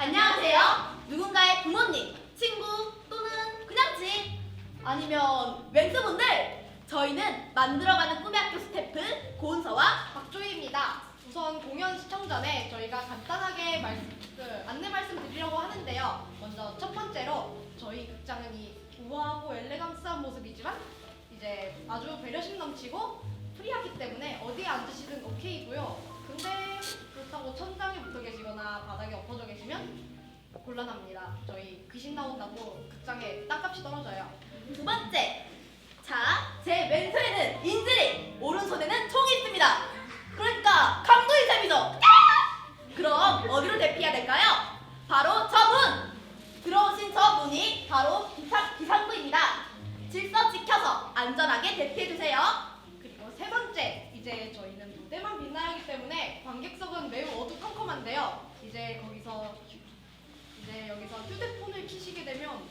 안녕하세요. 누군가의 부모님, 친구 또는 그냥 집 아니면 멘토분들, 저희는 만들어가는 꿈의 학교 스태프 고은서와 박조희입니다. 우선 공연 시청 전에 저희가 간단하게 안내 말씀드리려고 하는데요. 먼저 첫 번째로 저희 극장은 이 우아하고 엘레강스한 모습이지만 이제 아주 배려심 넘치고 프리하기 때문에 어디에 앉으시든 오케이고요. 근데 그렇다고 천장에 붙어 계시거나 바닥에 엎어져 계시면 곤란합니다. 저희 귀신 나온다고 극장에 땅값이 떨어져요. 두 번째, 자, 제 멘토에는 인질이, 오른손에는 총이 있습니다. 그러니까 강도인 셈이죠. 그럼 어디로 대피해야 될까요? 바로 저문! 들어오신 저문이 바로 비상구입니다. 질서 지켜서 안전하게 대피해주세요. 그리고 세 번째, 이제 저희는 무대만 빛나야 하기 때문에 관객석은 매우 어두컴컴한데요. 이제 여기서 휴대폰을 켜시게 되면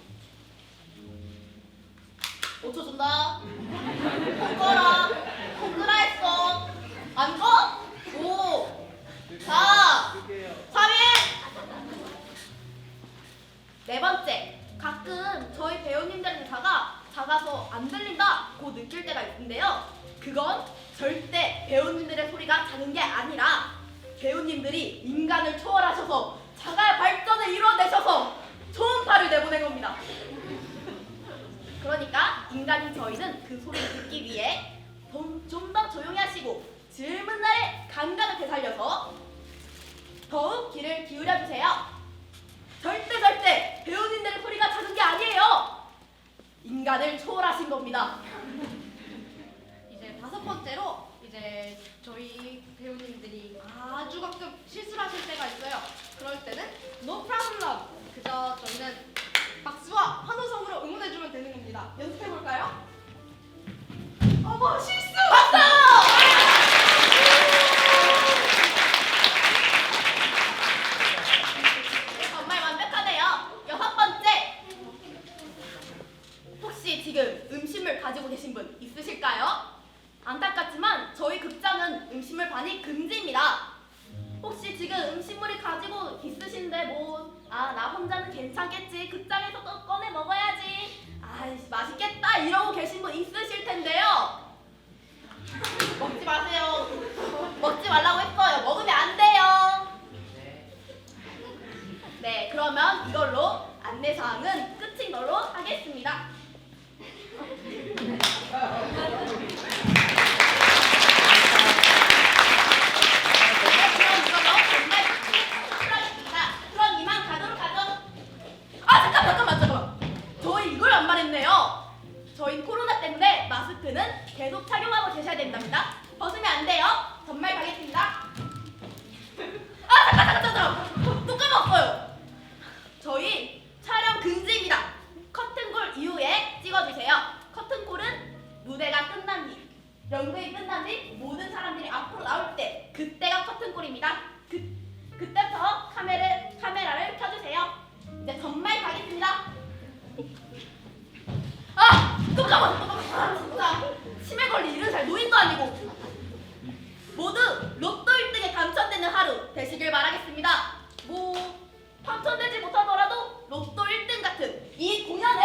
5초 준다. 폰 꺼라. 폰 끄라 했어. 안 꺼? 5, 4, 3, 1. 네 번째, 가끔 저희 배우님들 대사가 작아서 안 들린다고 느낄 때가 있는데요. 그건 절대 배우님들의 소리가 작은 게 아니라 배우님들이 인간을 초월하셔서 자가 발전을 이뤄내셔서 초음파를 내보낸 겁니다. 그러니까 인간인 저희는 그 소리를 듣기 위해 좀 더 조용히 하시고 질문 날에 감각을 되살려서 더욱 귀를 기울여 주세요. 절대 배우님들의 소리가 작은 게 아니에요. 인간을 초월하신 겁니다. 이제 다섯 번째로 이제 저희 배우님들이 아주 가끔 실수를 하실 때가 있어요. 그럴 때는 no problem. 그저 저희는 박수와 환호성으로 응원해주면 되는 겁니다. 연습해볼까요? 어머, 실수! 박수! 정말 완벽하네요. 여섯 번째, 혹시 지금 음식물 가지고 계신 분 있으실까요? 안타깝지만 저희 극장은 음식물 반입 금지입니다. 혹시 지금 음식물이 가지고 있으신데 나 혼자는 괜찮겠지, 극장에서 또 꺼내 먹어야지, 맛있겠다 이러고 계신 분 있으실 텐데요. 먹지 마세요. 먹지 말라고 했어요. 먹으면 안 돼요. 네, 그러면 이걸로 안내사항은 끝인 걸로 하겠습니다. 그럼 이만 가도록 하죠. 잠깐만. 저희 이걸 안 말했네요. 저희 코로나 때문에 마스크는 계속 착용하고 계셔야 된답니다. 벗으면 안 돼요. 정말 가겠습니다. 잠깐. 또 까먹었어요. 저희 촬영 금지입니다. 커튼콜 이후에 찍어주세요. 커튼콜은 무대가 끝난 뒤, 연극이 끝난 뒤 모든 사람들이 앞으로 나올 때, 그때가 커튼콜입니다. 그때부터 카메라를 켜주세요. 이제 정말 가겠습니다. 또 까먹었어. 진짜 치매 걸린 70살 노인도 아니고. 모두 로또 1등에 당첨되는 하루 되시길 바라겠습니다. 당첨되지 못하더라도 로또 1등 같은 이 공연을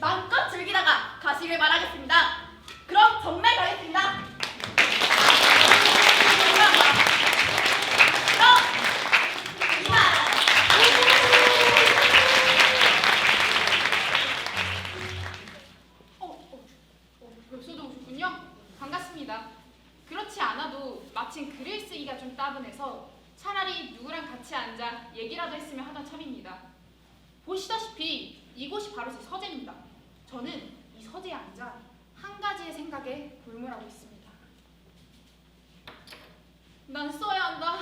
마음껏 즐기다가 가시길 바라겠습니다. 그럼 정말 가겠습니다. 그럼 이만. 벌써도 오셨군요. 반갑습니다. 그렇지 않아도 마침 글을 쓰기가 좀 따분해서 차라리 누구랑 같이 앉아 얘기라도 했으면 하던 참입니다. 보시다시피 이곳이 바로 제 서재입니다. 저는 이 서재에 앉아 한 가지의 생각에 골몰하고 있습니다. 난 써야만 한다.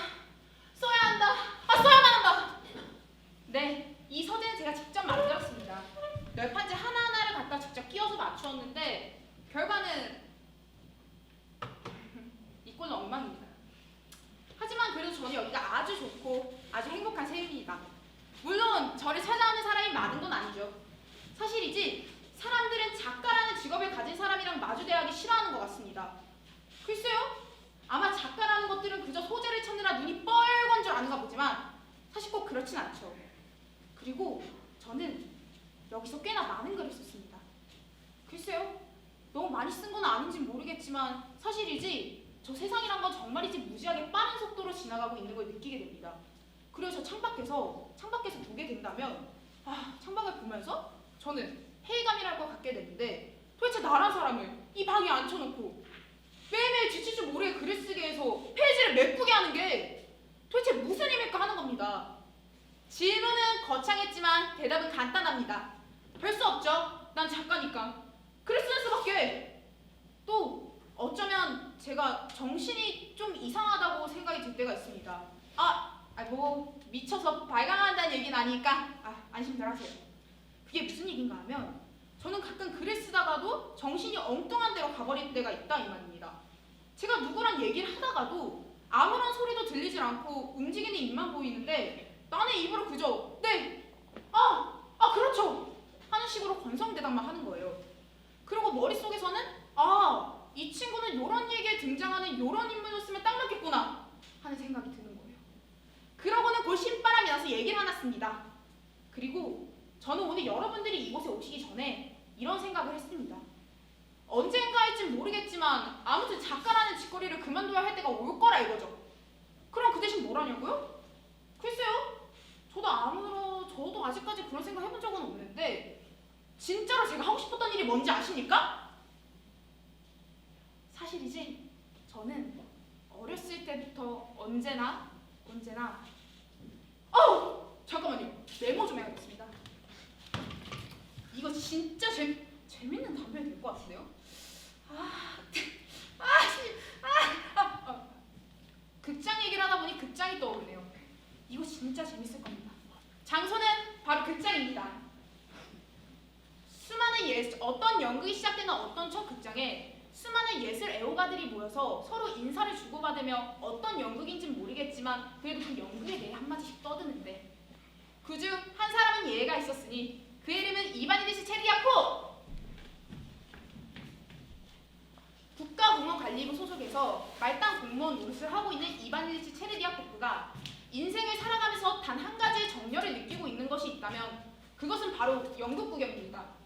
네, 이 서재는 제가 직접 만들었습니다. 널판지 하나하나를 갖다 직접 끼워서 맞추었는데 결과는 이 꼴은 엉망입니다. 하지만 그래도 저는 여기가 아주 좋고 아주 행복한 셈입니다. 물론 저를 찾아오는 사람이 많은 건 아니죠. 사실이지 사람들은 작가라는 직업을 가진 사람이랑 마주대하기 싫어하는 것 같습니다. 글쎄요, 아마 작가라는 것들은 그저 소재를 찾느라 눈이 뻘건 줄 아는가 보지만 사실 꼭 그렇진 않죠. 그리고 저는 여기서 꽤나 많은 글을 썼습니다. 글쎄요, 너무 많이 쓴 건 아닌지 모르겠지만 사실이지 저 세상이란 건 정말이지 무지하게 빠른 속도로 지나가고 있는 걸 느끼게 됩니다. 그리고 저 창밖에서 보게 된다면 창밖을 보면서 저는 회의감이랄 것 같게 되는데 도대체 나란 사람을 이 방에 앉혀놓고 매일매일 지칠 줄 모르게 글을 쓰게 해서 페이지를 메꾸게 하는 게 도대체 무슨 의미일까 하는 겁니다. 질문은 거창했지만 대답은 간단합니다. 별 수 없죠. 난 작가니까. 글을 쓰는 수밖에. 또 어쩌면 제가 정신이 좀 이상하다고 생각이 들 때가 있습니다. 뭐 미쳐서 발광한다는 얘기는 아니니까 안심들 하세요. 그게 무슨 얘기인가 하면 저는 가끔 글을 쓰다가도 정신이 엉뚱한 데로 가버릴 때가 있다 이 말입니다. 제가 누구랑 얘기를 하다가도 아무런 소리도 들리질 않고 움직이는 입만 보이는데 나는 입으로 그저 네, 그렇죠 하는 식으로 건성대답만 하는 거예요. 그리고 머릿속에서는 이 친구는 요런 얘기에 등장하는 요런 인물로 쓰면 딱 맞겠구나 하는 생각이 드는 거예요. 그러고는 곧 신바람이 나서 얘기를 하나 씁니다. 그리고 저는 오늘 여러분들이 이곳에 오시기 전에 이런 생각을 했습니다. 언젠가 할진 모르겠지만 아무튼 작가라는 짓거리를 그만둬야 할 때가 올 거라 이거죠. 그럼 그 대신 뭘 하냐고요? 글쎄요. 저도 아직까지 그런 생각 해본 적은 없는데 진짜로 제가 하고 싶었던 일이 뭔지 아십니까? 사실이지 저는 어렸을 때부터 언제나 잠깐만요. 메모 좀 해야겠습니다. 이거 진짜 재밌는 답변이 될 것 같은데요? 극장 얘기를 하다 보니 극장이 떠오르네요. 이거 진짜 재밌을 겁니다. 장소는 바로 극장입니다. 어떤 연극이 시작되는 어떤 첫 극장에 수많은 예술 애호가들이 모여서 서로 인사를 주고받으며 어떤 연극인지는 모르겠지만 그래도 그 연극에 대해 한마디씩 떠드는데 그중 한 사람은 예외가 있었으니 그 이름은 이바니디시 체리아코! 국가공원관리부 소속에서 말단 공무원 노릇을 하고 있는 이바니디치 체르디아코프가 인생을 살아가면서 단 한 가지의 정열을 느끼고 있는 것이 있다면 그것은 바로 연극 구경입니다.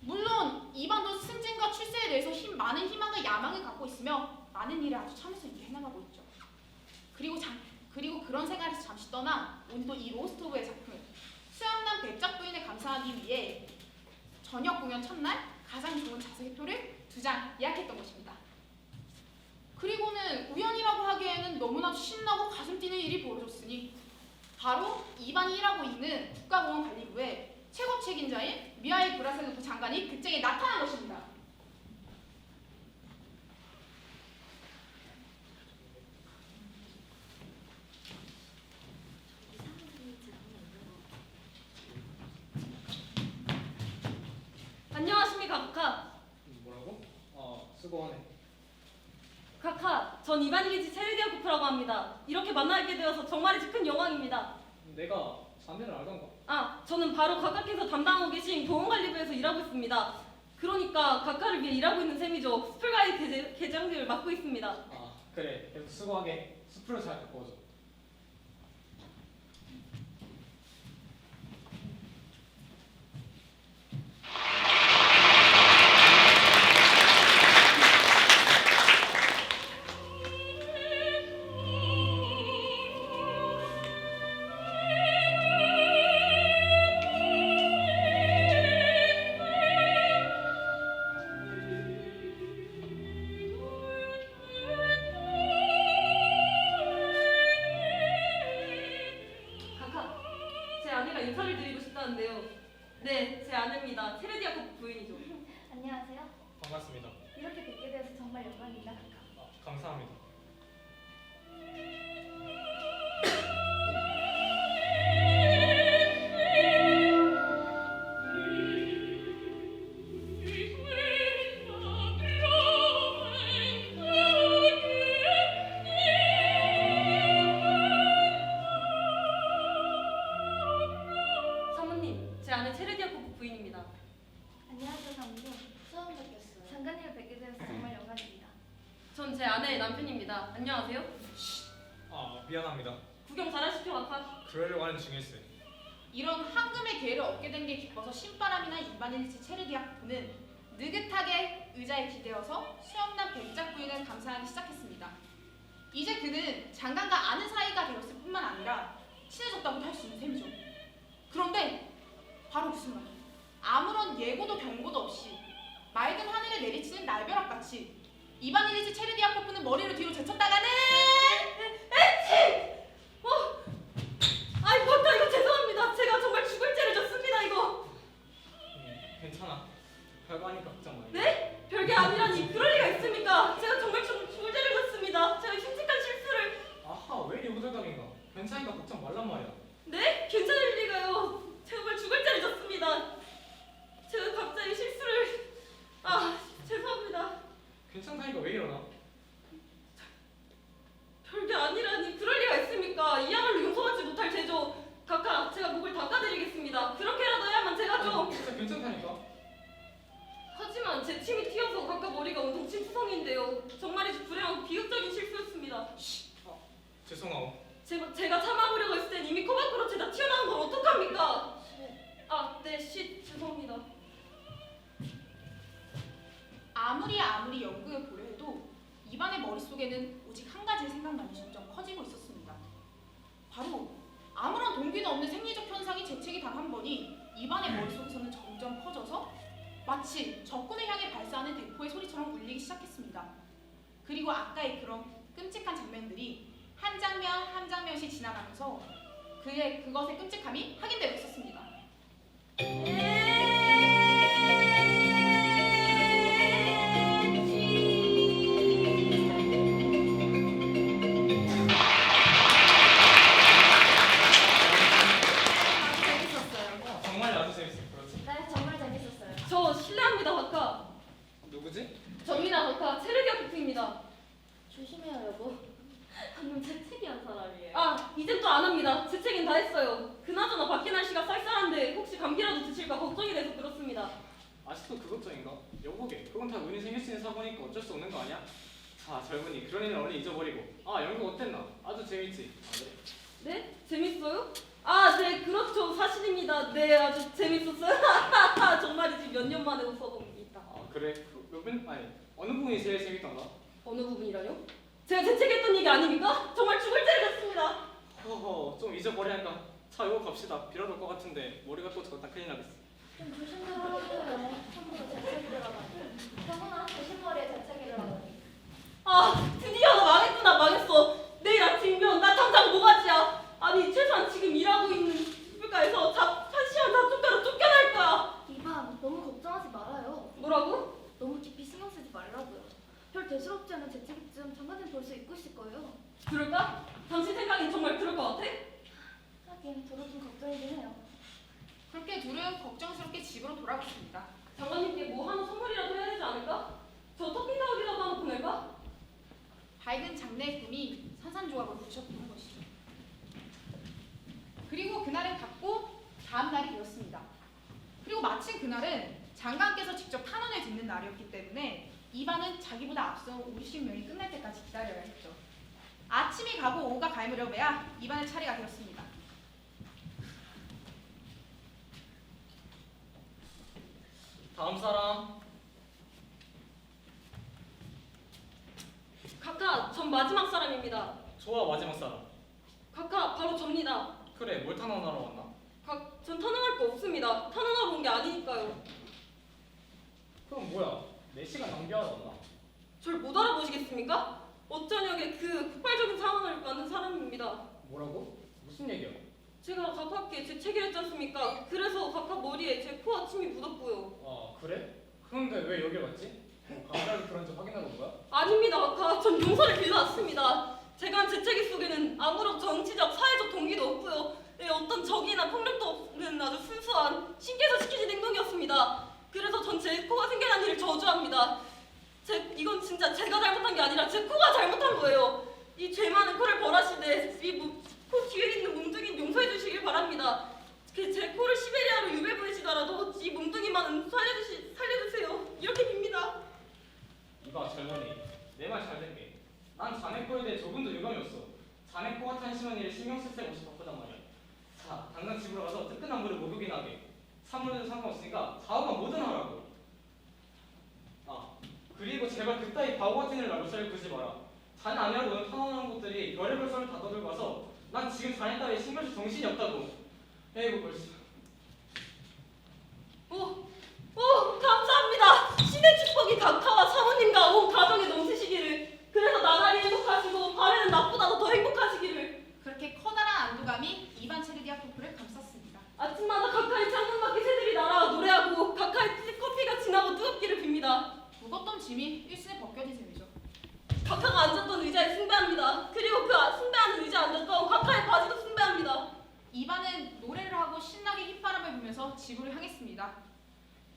물론 이반도 승진과 출세에 대해서 많은 희망과 야망을 갖고 있으며 많은 일을 아주 참을성 있게 해나가고 있죠. 그리고 그런 생활에서 잠시 떠나 오늘도 이 로스토브의 작품 수영남 백작 부인을 감상하기 위해 저녁 공연 첫날 가장 좋은 좌석표를 2장 예약했던 것입니다. 그리고는 우연이라고 하기에는 너무나도 신나고 가슴 뛰는 일이 벌어졌으니 바로 이반이 일하고 있는 국가공원관리부의 최고 책임자인 미하일 브라셀로프 장관이 극장에 나타난 것입니다. 안녕하십니까, 카카. 뭐라고? 수고하네. 카카, 전 이바니기지 체르디아코프라고 합니다. 이렇게 만나게 되어서 정말이지 큰 영광입니다. 내가 자네를 알던가? 저는 바로 카카께서 담당하고 계신 보건관리부에서 일하고 있습니다. 그러니까 카카를 위해 일하고 있는 셈이죠. 스풀가이드 개장직을 맡고 있습니다. 그래. 계속 수고하게. 수프를 잘 갖고 오죠. 인사를 드리고 싶다는데요. 네, 제 아내입니다. 체르디아코프 부인이죠. 안녕하세요. 반갑습니다. 이렇게 뵙게 되어서 정말 영광입니다. 감사합니다. 사모님, 제 아내 체르디아코프 부인입니다. 안녕하세요, 사모님. 처음 뵙겠어요. 장관님을 뵙게 되어서 정말 영광입니다. 전 제 아내의 남편입니다. 안녕하세요. 미안합니다. 구경 잘하시죠, 카카? 그러려고 하는 중일세. 이런 황금의 기회를 얻게 된 게 기뻐서 신바람이나 이반일치 체르디아코프는 느긋하게 의자에 기대어서 수염난 백작 부인을 감상하기 시작했습니다. 이제 그는 장관과 아는 사이가 되었을 뿐만 아니라 친해졌다고도 할 수 있는 셈이죠. 그런데 바로 그 순간 아무런 예고도 경고도 없이 맑은 하늘에 내리치는 날벼락같이 이반일리치 체르디아코프는 머리를 뒤로 제쳤다가는 아이고, 아까 이거 죄송합니다. 제가 정말 죽을 죄를 졌습니다, 이거. 괜찮아. 별거 아니까 걱정 마. 네? 별게 아니라니, 그럴 리가 있습니까? 제가 정말 죽을 죄를 졌습니다. 제가 흉측한 실수를. 아하, 왜 이리 호들갑인가? 괜찮으니까 걱정 말란 말이야. 네? 괜찮을 리가요. 제가 정말 죽을 죄를 졌습니다. 제가 갑자기 실수를. 죄송합니다. 괜찮다니까 왜 이러나? 별게 아니라니, 그럴 리가 있습니까? 이야말로 용서하지 못할 죄죠. 각하, 제가 목을 닦아드리겠습니다. 그렇게라도 해야만 제가 좀. 진짜 괜찮다니까. 하지만 제 침이 튀어서 각하 머리가 온통 침투성인데요. 정말이지 불행하고 비극적인 실수였습니다. 죄송하오. 제가 참아보려고 했을 땐 이미 코밖으로 죄다 튀어나온 걸 어떡합니까? 네, 죄송합니다. 아무리 연구해 보려 해도 이반의 머릿속에는 오직 한 가지의 생각만이 점점 커지고 있었습니다. 바로 아무런 동기도 없는 생리적 현상이 재채기 단 한 번이 이반의 머릿속에서는 점점 커져서 마치 적군을 향해 발사하는 대포의 소리처럼 울리기 시작했습니다. 그리고 아까의 그런 끔찍한 장면들이 한 장면 한 장면씩 지나가면서 그것의 끔찍함이 확인되고 있었습니다. 재밌었어요. 정말 아주 재밌어. 그렇지. 네, 정말 재밌었어요. 저 실례합니다, 각하. 누구지? 접니다, 각하. 체르디아 코프입니다. 조심해요, 여보. 방금 재채기한 사람이에요. 이젠 또 안 합니다. 제 책은 다 했어요. 그나저나 밖에 날씨가 쌀쌀한데 혹시 감기라도 드실까 걱정이 돼서 그렇습니다. 아직도 그 걱정인가? 여보게, 그건 다 운이 생길 수 있는 사고니까 어쩔 수 없는 거 아니야? 자, 젊은이, 그런 일은 얼른 잊어버리고. 연극 어땠나? 아주 재밌지? 그래? 네? 재밌어요? 네, 그렇죠. 사실입니다. 네, 아주 재밌었어요. 정말이지 몇 년 만에 웃어봅니다. 그래? 어느 부분이 제일 재밌던가? 어느 부분이라뇨? 제가 재채기했던 얘기 아닙니까? 정말 죽을 죄를 졌습니다. 허허, 좀 잊어버리니까. 자, 이거 갑시다. 비라도 올것 같은데 머리가 또 저다 큰일 나겠어. 좀 조심들 하세요. 처음부터 재채기를 하다니. 경훈아, 조심머리에 재채기를 하다니. 드디어 나 망했어. 내일 아침이면 나 당장 모가지야. 아니, 최소한 지금 일하고 있는 숯불가에서 한 시간 잡초가로 쫓겨날 거야. 이반, 너무 걱정하지 말아요. 뭐라고? 너무 깊이 신경 쓰지 말라고요. 별 대수롭지 않은 재채기쯤 장관님 벌써 잊고 있을 거예요. 그럴까? 당신 생각엔 정말 그럴 것 같아? 하긴 저도 좀 걱정이긴 해요. 그렇게 둘은 걱정스럽게 집으로 돌아갔습니다. 장관님께 뭐 하나 선물이라도 해야 되지 않을까? 저 토끼 사업이라도 하나 보낼까? 밝은 장래의 꿈이 산산조각으로 부딪혔던 것이죠. 그리고 그날은 갔고 다음 날이 되었습니다. 그리고 마침 그날은 장관께서 직접 탄원을 듣는 날이었기 때문에 이반은 자기보다 앞서 50명이 끝날 때까지 기다려야 했죠. 아침이 가고 오후가 갈 무렵에야 이반의 차례가 되었습니다. 다음 사람. 각하, 전 마지막 사람입니다. 좋아, 마지막 사람. 각하, 바로 접니다. 그래, 뭘 탄원하러 왔나? 전 탄원할 거 없습니다. 탄원하러 온 게 아니니까요. 그럼 뭐야? 4시간 낭비하러 왔나? 절 못 알아보시겠습니까? 어쩌냐게 그 폭발적인 상황을 만든 사람입니다. 뭐라고? 무슨 얘기야? 제가 각하께 재채기를 했지 않습니까? 그래서 각하 머리에 제 코와 침이 묻었고요. 그래? 그런데 왜 여길 왔지? 감사하게 그런지 확인하러 온 거야? 아닙니다, 각하. 전 용서를 빌려왔습니다. 제가 한 재채기 속에는 아무런 정치적, 사회적 동기도 없고요. 어떤 적이나 폭력도 없는 아주 순수한 신께서 시키신 행동이었습니다. 그래서 전 제 코가 생겨난 일을 저주합니다. 이건 진짜 제가 잘못한 게 아니라 제 코가 잘못한 거예요. 이 죄 많은 코를 벌하시되 코 뒤에 있는 뭉둥이 용서해 주시길 바랍니다. 제 코를 시베리아로 유배 보내시더라도 이 뭉둥이만은 살려주세요. 이렇게 빕니다. 이봐, 젊은이. 내 말 잘 듣게. 난 자네 코에 대해 조금도 유감이 없어. 자네 코 같은 심한 일에 신경 쓸 새가 없이 바쁘단 말이야. 자, 당장 집으로 가서 뜨끈한 물에 목욕이나 하게. 사물에도 상관없으니까 좌우만 뭐든 하라고. 아, 그리고 제발 그따위 바보 같은 일을 나로 썰 굴지 마라. 자네 아니라도 오늘 탄원하는 것들이 별의별 썰을 다 떠들고 와서 난 지금 자네 따위에 신경 쓸 정신이 없다고. 에이구 벌써. 오, 감사합니다. 신의 축복이 각하와 사모님과 온 가정에 넘치시기를. 그래서 나날이 행복하시고 밤에는 나보다도 더 행복하시기를. 그렇게 커다란 안도감이 이반 체르디아 커플을 감쌌습니다. 아침마다 각하의 창문 밖에 새들이 날아 노래하고 각하의 커피가 진하고 뜨겁기를 빕니다. 무겁던 짐이 일순에 벗겨진 셈이죠. 각하가 앉았던 의자에 숭배합니다. 그리고 그 숭배하는 의자에 앉았던 각하의 바지도 숭배합니다. 이반은 노래를 하고 신나게 휘바람을 불면서 집으로 향했습니다.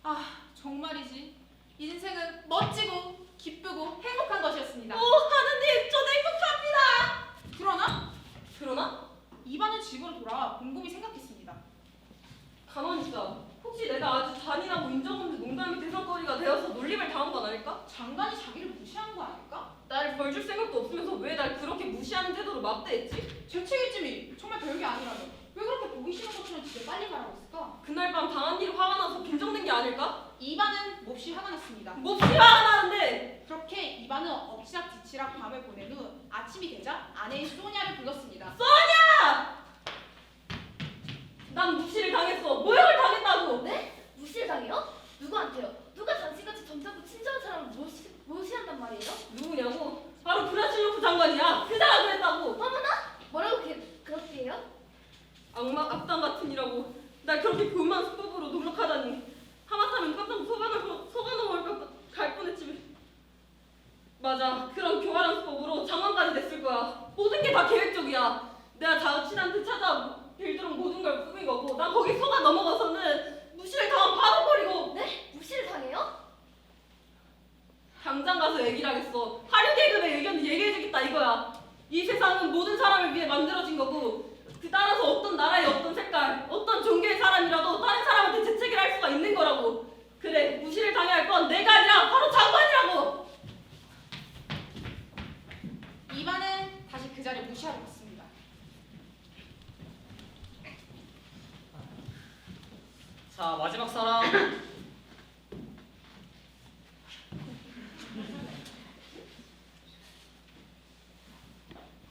아, 정말이지. 인생은 멋지고 기쁘고 행복한 것이었습니다. 오, 하느님, 저도 행복합니다. 그러나 이반은 집으로 돌아와 곰곰이 생각했습니다. 가만히 있어. 혹시 내가 아주 잔인하고 인정 없는 농담이 대성거리가 되어서 놀림을 당한 건 아닐까? 장관이 자기를 무시한 거 아닐까? 나를 벌 줄 생각도 없으면서 왜 날 그렇게 무시하는 태도로 맞대했지? 재채기쯤이 정말 별게 아니라면 왜 그렇게 보기 싫은 것처럼 집에 빨리 가라고 했을까? 그날 밤 당한 일이 화가 나서 빈정된 게 아닐까? 이반은 몹시 화가 났습니다. 몹시 화가 나는데 그렇게 이반은 엎치락 뒤치락 밤을 보낸 후 아침이 되자 아내인 소니아를 불렀습니다. 난 무시를 당했어. 모욕을 당했다고. 네? 무시를 당해요? 누구한테요? 누가 당신같이 점잖고 친절한 사람을 무시한단 말이에요? 누구냐고? 바로 브라실로프 장관이야. 그 사람 그랬다고. 어머나? 뭐라고 그렇게 해요? 악마 악당 같은 이라고. 날 그렇게 교만 수법으로 농락하다니. 하마터면 깜짝 속아넘어갈 갈 뻔했지. 맞아. 그런 교활한 수법으로 장관까지 됐을 거야. 모든 게 다 계획적이야. 내가 자신한테 찾아 빌드론 모든 걸 꾸민 거고 난 거기 속아 넘어가서는 무시를 당하고 받아버리고. 네? 무시를 당해요? 당장 가서 얘기를 하겠어. 하류계급의 의견을 얘기해주겠다 이거야. 이 세상은 모든 사람을 위해 만들어진 거고 그 따라서 어떤 나라의 어떤 색깔, 어떤 종교의 사람이라도 다른 사람한테 재채기를 할 수가 있는 거라고. 그래, 무시를 당해야 할 건 내가 아니라 바로 장관이라고. 이반은 다시 그 자리를 무시하러 갔습니다. 자, 마지막 사람.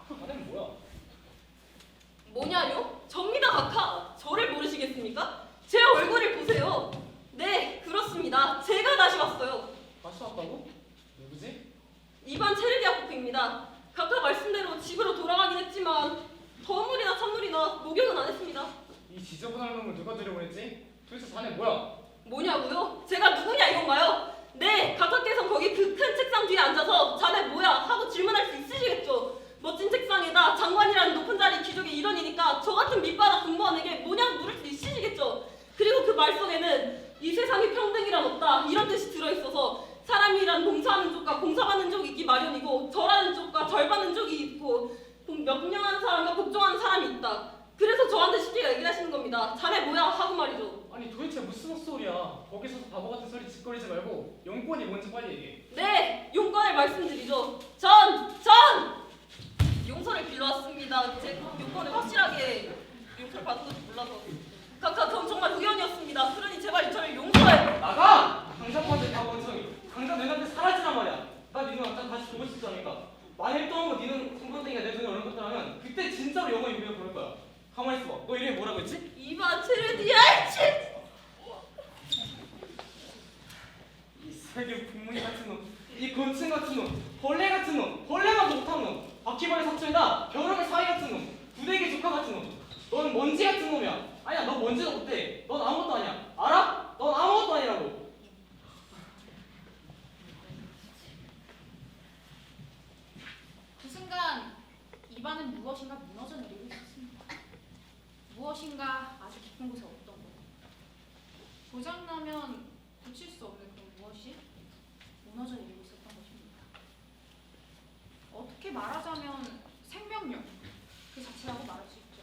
자네는 뭐야? 뭐냐요? 접니다 각하. 저를 모르시겠습니까? 제 얼굴을 보세요. 네, 그렇습니다. 제가 다시 왔어요. 다시 왔다고? 누구지? 이반 체르디아 코프입니다. 각하 말씀대로 집으로 돌아가긴 했지만 더물이나 찬물이나 목욕은 안 했습니다. 이 지저분한 놈을 누가 들여보냈지? 도대체 자네 뭐야? 뭐냐고요? 제가 누구냐 이건가요? 네, 각하께선 거기 그 큰 책상 뒤에 앉아서 자네 뭐야? 하고 질문할 수 있으시겠죠? 멋진 책상에다 장관이라는 높은 자리 귀족의 일원이니까 저 같은 밑바닥 공무원에게 뭐냐고 물을 수 있으시겠죠? 그리고 그 말 속에는 이 세상에 평등이란 없다 이런 뜻이 들어있어서 사람이란 봉사하는 쪽과 봉사받는 쪽이 있기 마련이고 절하는 쪽과 절받는 쪽이 있고 명령하는 사람과 복종하는 사람이 있다. 그래서 저한테 쉽게 얘기를 하시는 겁니다. 자네 뭐야? 하고 말이죠. 아니 도대체 무슨 헛소리야? 거기 서서 바보 같은 소리 짓거리지 말고 용건이 뭔지 빨리 얘기해. 네, 용건을 말씀드리죠. 용서를 빌려왔습니다. 제 용건을 확실하게 용서를 받은 것도 몰라서. 각하 그건 정말 우연이었습니다. 그러니 제발 저를 용서해. 나가! 강사파한테 다 원성이. 강사 내 앞에 사라지란 말이야. 나 니는 아까 다시 보고 싶지 않으니까. 만일 또 한번 니는 성건땡이가 내 눈에 오는 것들 하면 그때 진짜로 영어 유비를 부를 거야. 가만히 있어봐. 너 이름이 뭐라고 했지? 이반 체르디아 이 세계 분무이 같은 놈, 이 곤충 같은 놈, 벌레 같은 놈, 벌레만 못한 놈, 바퀴벌레 사촌이다, 겨울의 사이 같은 놈, 부대기 조카 같은 놈. 너는 먼지 같은 놈이야. 아니야, 너 먼지도 못해. 넌 아무것도 아니야. 알아? 넌 아무것도 아니라고. 그 순간 이반은 무엇인가 무너져 내리고 있었습니다. 무엇인가 아주 깊은 곳에 없던 것. 고장나면 고칠 수 없는 그런 무엇이 무너져 내리고 있었던 것입니다. 어떻게 말하자면 생명력 그 자체라고 말할 수 있죠.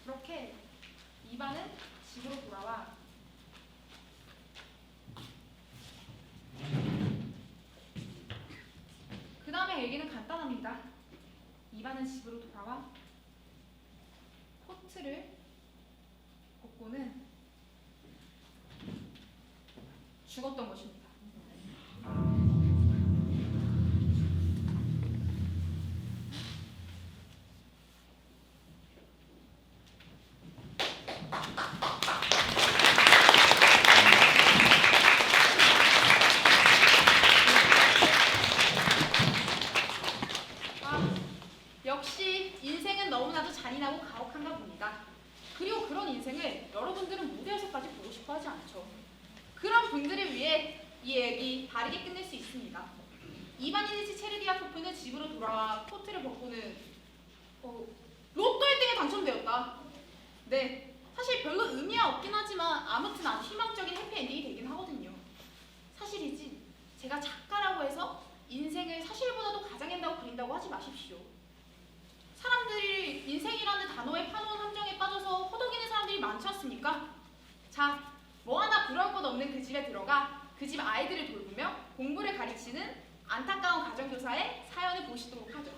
그렇게 이반은 집으로 돌아와 그 다음에 얘기는 간단합니다. 이반은 집으로 돌아와 코트를 벗고는 죽었던 것입니다. 아, 역시 인생은 너무나도 잔인하고 가혹한가 봅니다. 그리고 그런 인생을 여러분들은 무대에서까지 보고 싶어 하지 않죠. 그런 분들을 위해 이 얘기 다르게 끝낼 수 있습니다. 이바니니치 체르디아코프는 집으로 돌아와 코트를 벗고는 로또 1등에 당첨되었다. 네, 사실 별로 의미가 없긴 하지만 아무튼 아주 희망적인 해피엔딩이 되긴 하거든요. 사실이지 제가 작가라고 해서 인생을 사실보다도 가장한다고 그린다고 하지 마십시오. 사람들이 인생이라는 단어의 파놓은 함정에 빠져서 허덕이는 사람들이 많지 않습니까? 자, 뭐 하나 부러울 것 없는 그 집에 들어가 그 집 아이들을 돌보며 공부를 가르치는 안타까운 가정교사의 사연을 보시도록 하죠.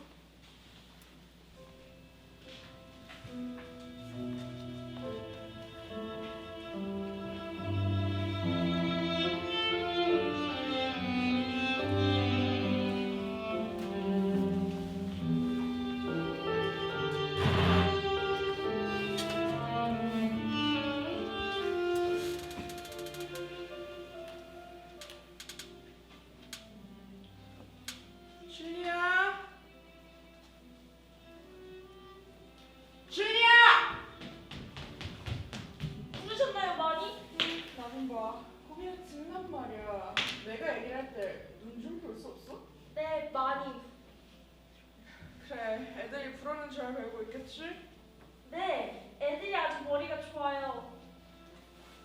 줄리아! 줄리아! 부르셨나요, 많이? 나는 봐. 거기에 듣란 말이야. 내가 얘기를 할 때 눈 좀 볼 수 없어? 네, 많이. 그래, 애들이 불어는 잘 배우고 있겠지? 네, 애들이 아주 머리가 좋아요.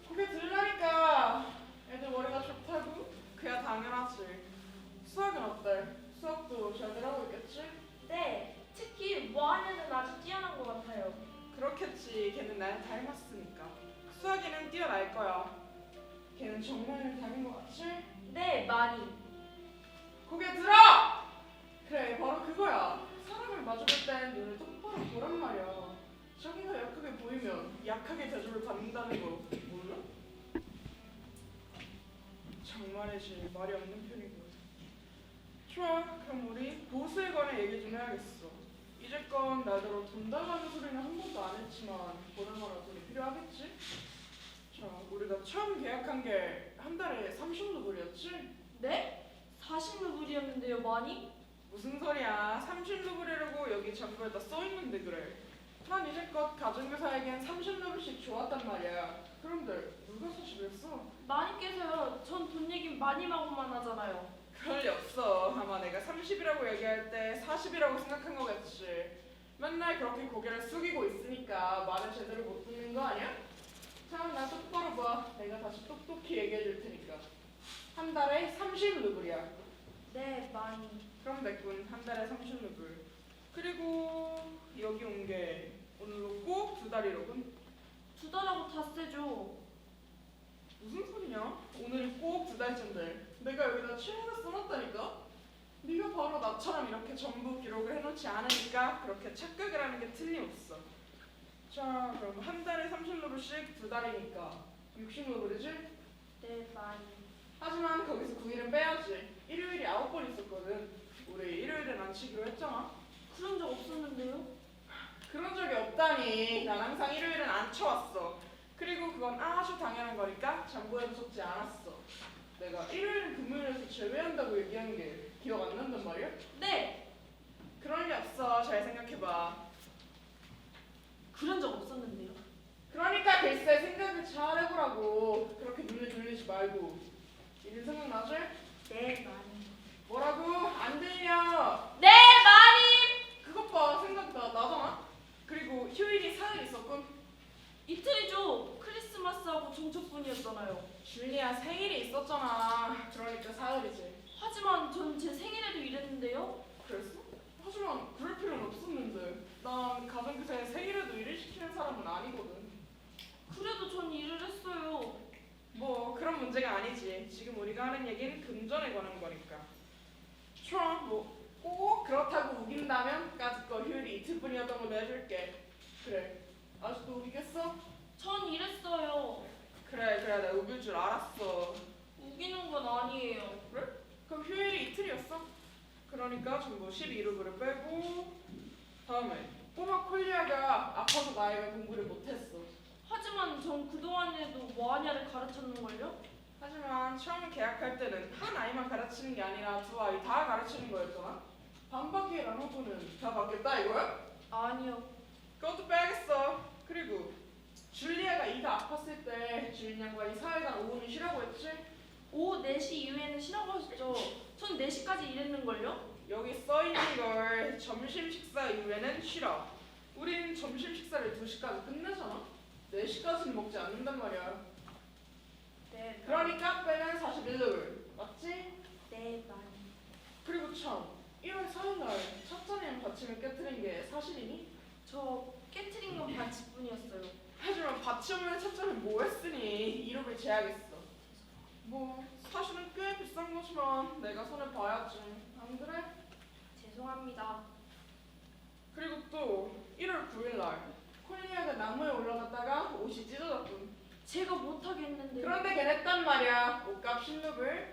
거기 들으라니까. 애들 머리가 좋다고? 그야 당연하지. 수학은 어때? 수학도 잘들 하고 있겠지? 네, 특히 뭐하냐는 아주 뛰어난 것 같아요. 그렇겠지. 걔는 날 닮았으니까. 수학이는 뛰어날 거야. 걔는 정말 닮은 것 같지? 네, 많이. 고개 들어! 그래, 바로 그거야. 사람을 마주볼 땐 눈을 똑바로 보란 말이야. 자기가 약하게 보이면 약하게 대접을 받는다는 거 몰라? 정말이지, 말이 없는 편이고. 좋아, 그럼 우리 보수에 관해 얘기 좀 해야겠어. 이제껏 나더러 돈 달라는 소리는 한 번도 안 했지만 보나마나 돈이 필요하겠지? 자, 우리가 처음 계약한 게 한 달에 30루블이었지? 네? 40루블이었는데요, 많이? 무슨 소리야? 30루블이라고 여기 장부에다 써있는데 그래. 난 이제껏 가정교사에겐 30루블씩 좋았단 말이야. 그런데 누가 40이었어? 많이께서요. 전 돈 얘기 많이 하고만 하잖아요. 그럴 리 없어. 아마 내가 30이라고 얘기할 때 40이라고 생각한 거겠지. 맨날 그렇게 고개를 숙이고 있으니까 말을 제대로 못 듣는 거 아니야? 자, 나 똑바로 봐. 내가 다시 똑똑히 얘기해 줄 테니까. 한 달에 30루블이야. 네, 많이. 그럼 됐군. 한 달에 30루블. 그리고 여기 온 게 오늘로 꼭 2달이로군. 2달하고 닷새죠. 무슨 소리냐? 오늘이 꼭 2달째인데 내가 여기다 취해서 써놨다니까? 네가 바로 나처럼 이렇게 전부 기록을 해놓지 않으니까 그렇게 착각을 하는 게 틀림없어. 자, 그럼 한 달에 30루블씩 2달이니까 60루블이지? 네, 많이. 하지만 거기서 9일은 빼야지. 일요일이 9번 있었거든. 우리 일요일은 안 치기로 했잖아. 그런 적 없었는데요? 그런 적이 없다니. 난 항상 일요일은 안 쳐왔어. 그리고 그건 아주 당연한 거니까 장부에도 적지 않았어. 내가 일요일은 금요일에서 제외한다고 얘기한 게 기억 안 난단 말이야? 네, 그럴 리 없어. 잘 생각해봐. 그런 적 없었는데요. 그러니까 글쎄 생각을 잘 해보라고. 그렇게 눈을 돌리지 말고. 이름 생각나지? 네, 많이. 뭐라고? 안 들려. 네, 많이. 그것 봐. 나잖아. 그리고 휴일이 4일 있었군. 이틀이죠. 크리스마스하고 종초뿐이었잖아요. 줄리아 생일이 있었잖아. 그러니까 4일이지. 하지만 전 제 생일에도 일했는데요. 그랬어? 하지만 그럴 필요는 없었는데. 난 가정교사에 생일에도 일을 시키는 사람은 아니거든. 그래도 전 일을 했어요. 뭐 그런 문제가 아니지. 지금 우리가 하는 얘기는 금전에 관한 거니까. 좋아, 뭐 꼭 그렇다고 우긴다면 까짓 거 휴일이 이틀뿐이었던 걸로 해줄게. 그래, 아직도 우기겠어? 전 이랬어요. 그래 내가 우길 줄 알았어. 우기는 건 아니에요. 그래? 그럼 휴일이 이틀이었어? 그러니까 전부 12루브를 빼고 다음에 꼬마 콜리아가 아파서 나이가 공부를 못했어. 하지만 전 그동안에도 뭐하냐를 가르쳤는걸요? 하지만 처음 계약할 때는 한 아이만 가르치는 게 아니라 두 아이 다 가르치는 거였잖아? 반바퀴의 라노브는 다 바뀌었다 이거야? 아니요. 그것도 빼야겠어. 그리고 줄리아가 이가 아팠을 때 주인 양반이 사회가 오후는 쉬라고 했지? 오후 4시 이후에는 쉬라고 하셨죠. 전 4시까지 일했는걸요? 여기 써있는 걸 점심 식사 이후에는 쉬라. 우린 점심 식사를 2시까지 끝내잖아? 4시까지는 먹지 않는단 말이야. 네. 그러니까 빼면 41루블 맞지? 네, 많이. 그리고 참 1월 4일날 찻잔이랑 받침을 깨뜨린 게 사실이니? 저 깨트린 건 반칙뿐이었어요. 하지만 받침 없는 찻잔을 뭐 했으니 2루블 제하겠어. 뭐 사실은 꽤 비싼 거지만 내가 손을 봐야지. 안 그래? 죄송합니다. 그리고 또 1월 9일날 콜리아가 나무에 올라갔다가 옷이 찢어졌군. 제가 못하겠는데. 그런데 걔냈단 말이야. 옷값 10루블.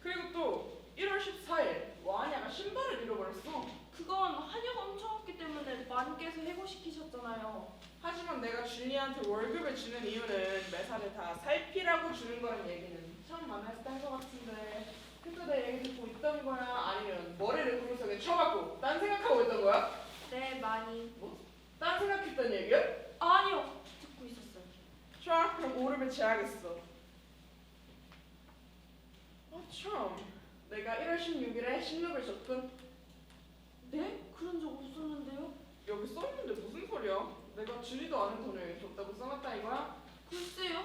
그리고 또 1월 14일 와냐가 신발을 잃어버렸어. 그건 한여가 엄청 왔기 때문에 마님께서 해고시키셨잖아요. 하지만 내가 줄리아한테 월급을 주는 이유는 매사를 다 살피라고 주는 거란 얘기는 처음 만났을 때 한 거 같은데 그때 내 얘기 듣고 있던 거야? 아니면 머리를 구석에 쳐박고 딴 생각하고 있던 거야? 네, 많이. 딴 생각했던 얘기야? 아니요. 듣고 있었어요. 좋아, 그럼 오름을 제하겠어. 참, 내가 1월 16일에 16을 줬군. 네? 그런 적 없었는데요? 여기 써있는데 무슨 소리야? 내가 주지도 않은 돈을 줬다고 써놨다 이거야? 글쎄요.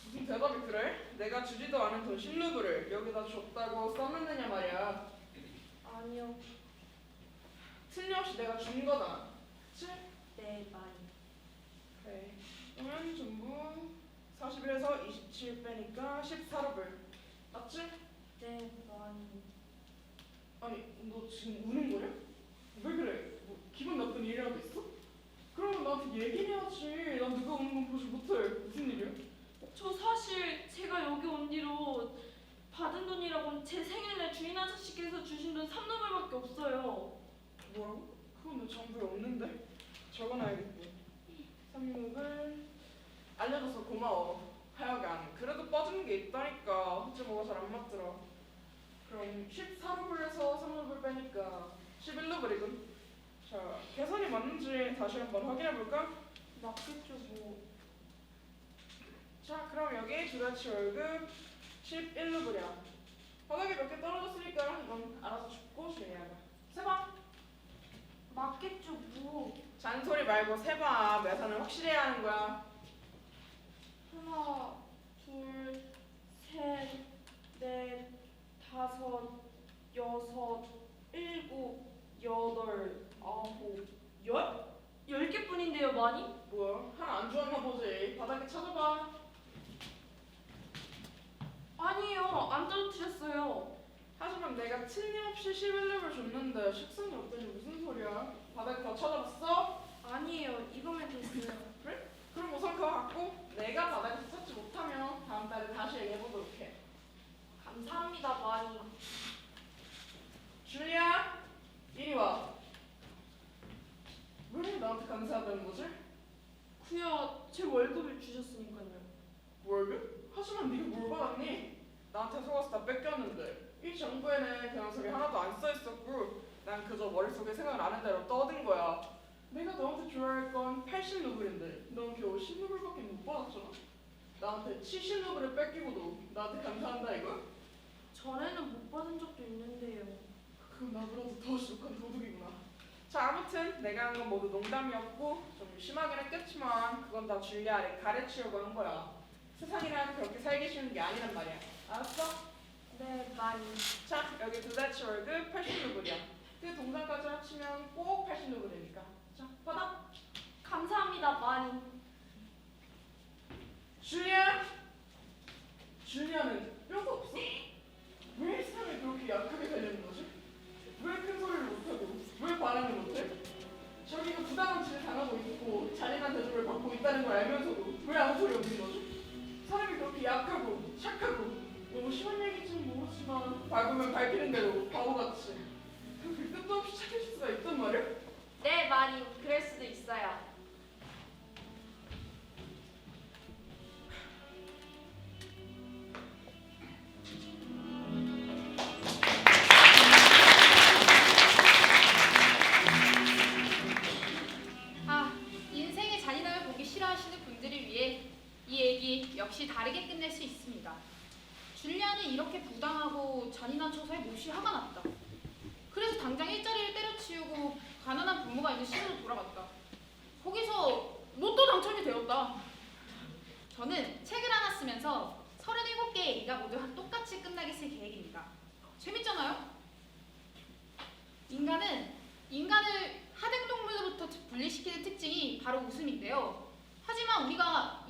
무슨 대답이 그래? 내가 주지도 않은 돈 10루블을 여기다 줬다고 써놨느냐 말이야. 아니요. 틀림없이 내가 준 거다. 그치? 네, 많이. 그래. 그러면 전부 41에서 27 빼니까 14루블. 맞지? 네, 많이. 아니, 너 지금 우는 거냐? 왜 그래? 뭐 기분 나쁜 일이라도 있어? 그러면 나한테 얘기해야지. 난 누가 우는 건 보지 못해. 무슨 일이야? 저 사실 제가 여기 온 뒤로 받은 돈이라고는 제 생일날 주인 아저씨께서 주신 돈 3루블밖에 없어요. 뭐라고? 그건 내 정보에 없는데? 적어놔야겠고. 3루블 알려줘서 고마워. 하여간 그래도 빠지는 게 있다니까. 어째 뭐가 잘 안 맞더라. 그럼 14루블에서 3루블 빼니까 11루블이군. 자, 계산이 맞는지 다시 한번 확인해볼까? 맞겠죠, 뭐. 자, 그럼 여기 주라치 월급 11루블이야. 바닥에 몇 개 떨어졌으니까 이건 알아서 줍고 줄리아가. 세봐. 맞겠죠, 뭐. 잔소리 말고 세봐. 매산을 확실히 해야 하는 거야. 하나, 둘, 셋, 넷, 다섯, 여섯, 일곱, 여덟, 아홉, 열? 10개뿐인데요, 많이? 뭐야? 하나 안 주었나 보지. 바닥에 찾아봐. 아니에요, 안 떨어뜨렸어요. 하지만 내가 틀림없이 11루블 줬는데 식상이 없더니 무슨 소리야? 바닥에 더 찾아봤어? 아니에요, 이거면 됐어요. 그래? 그럼 우선 그거 갖고 내가 바닥에서 찾지 못하면 다음 달에 다시 얘기해보도록 해. 감사합니다, 많이. 줄리아, 이리 와. 왜 나한테 감사하다는 거지? 그야 제 월급을 주셨으니까요. 월급? 하지만 네가 뭘 받았니? 나한테 속아서 다 뺏겼는데 이 정부에는 그런 소리 하나도 안 써있었고 난 그저 머릿속에 생각나는 대로 떠든 거야. 내가 너한테 줘야 할 건 80루블인데 넌 겨우 10루블밖에 못 받았잖아. 나한테 70루블을 뺏기고도 나한테 감사한다 이거야? 전에는 못 받은 적도 있는데요. 그건 나보다도 더 지독한 도둑이구나. 자, 아무튼 내가 한 건 모두 농담이었고 좀 심하긴 했겠지만 그건 다 줄리아를 가르치려고 한 거야. 세상이란 그렇게 살기 쉬운 게 아니란 말이야. 알았어? 네, 많이. 자, 여기 두달치 월급 80루블이야. 그 동산까지 합치면 꼭 80루블이니까. 자, 받아. 감사합니다, 많이. 줄리아! 줄리아는 뼈가 없어? 왜 세상에 그렇게 약하게 살려는 거지? 왜 큰 소리를 못하고 왜 반항을 못해? 저기가 부당한 짓을 당하고 있고 자신한테 밝히는 대로 바보같이 그 끝도 없이 착해질 수가 있단 말이야? 네, 많이 그럴 수도 있어요. 아, 인생의 잔인함을 보기 싫어하시는 분들을 위해 이 얘기 역시 다르게 끝낼 수 있습니다. 줄리아는 이렇게 부당하고 잔인한 처사에 몹시 화가 났다. 그래서 당장 일자리를 때려치우고 가난한 부모가 있는 시골로 돌아갔다. 거기서 로또 당첨이 되었다. 저는 책을 하나 쓰면서 37개의 얘기가 모두 똑같이 끝나게 쓸 계획입니다. 재밌잖아요? 인간을 하등동물로부터 분리시키는 특징이 바로 웃음인데요. 하지만 우리가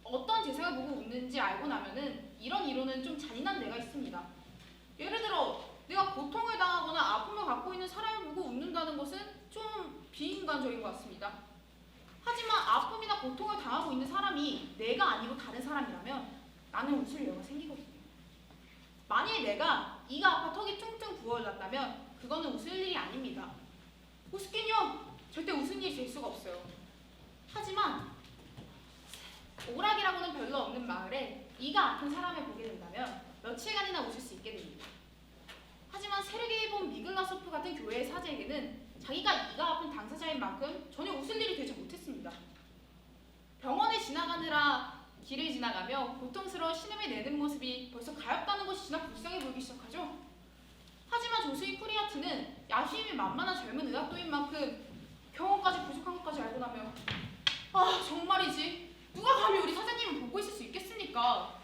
어떤 재생을 보고 웃는지 알고 나면은 이런 이론은 좀 잔인한 데가 있습니다. 예를 들어 내가 고통을 당하거나 아픔을 갖고 있는 사람을 보고 웃는다는 것은 좀 비인간적인 것 같습니다. 하지만 아픔이나 고통을 당하고 있는 사람이 내가 아니고 다른 사람이라면 나는 웃을 여유가 생기거든요. 만일 내가 이가 아파 턱이 퉁퉁 부어올랐다면 그거는 웃을 일이 아닙니다. 웃긴요. 절대 웃은 일이 될 수가 없어요. 하지만 오락이라고는 별로 없는 마을에 이가 아픈 사람을 보게 된다면 며칠간이나 웃을 수 있게 됩니다. 하지만 세르게이 본 미글라소프 같은 교회의 사제에게는 자기가 이가 아픈 당사자인 만큼 전혀 웃을 일이 되지 못했습니다. 병원에 길을 지나가며 고통스러운 신음을 내는 모습이 벌써 가엾다는 것이 지나 불쌍해 보이기 시작하죠. 하지만 조수인 쿠리아트는 야심이 만만한 젊은 의학도인 만큼 경험까지 부족한 것까지 알고 나면 아 정말이지 누가 감히 우리 사장님을 보고 있을 수 있겠습니까?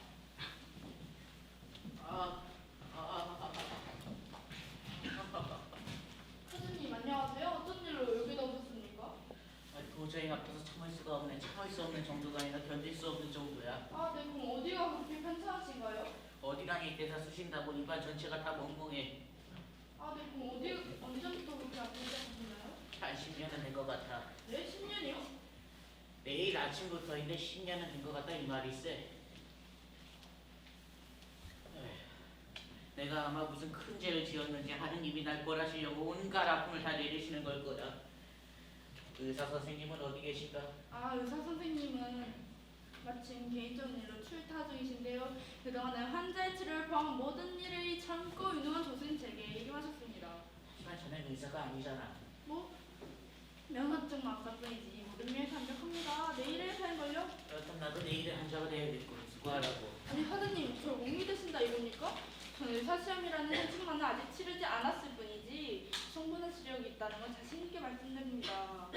사장님 안녕하세요. 어떤 일로 여기다 오셨습니까? 도저히 아파서 참을 수가 없네. 참을 수 없는 정도가 아니라 견딜 수 없는 정도야. 아, 네. 그럼 어디가 그렇게 편찮으신가요? 어디랑이 대사 쓰신다고 입안 전체가 다 멍멍해. 아, 네. 그럼 언제부터 그렇게 아프기 시작하셨나요? 한 10년은 된 것 같아. 네, 10년이요? 내일 아침부터인데 10년은 된 것 같다 이 말이세. 내가 아마 무슨 큰 죄를 지었는지 하느님이 날 벌하시려고 온갖 아픔을 다 내리시는 걸 거야. 의사 선생님은 어디 계신가? 아, 의사 선생님은 마침 개인적인 일로 출타 중이신데요. 그동안에 환자의 치료를 포함한 모든 일을 참고 유능한 교수님 제게 얘기하셨습니다. 하지만 저는 의사가 아니잖아. 뭐? 면허증 마카뿐이지 모든 일 완벽합니다. 내일에 할걸요? 그렇다면 나도 내일의 환자가 되어야겠고 수고하라고. 아니 하드님 저를 못 믿으신다 이겁니까? 저는 의사시험이라는 현직만은 아직 치르지 않았을 뿐이지 충분한 시력이 있다는 건 자신 있게 말씀드립니다.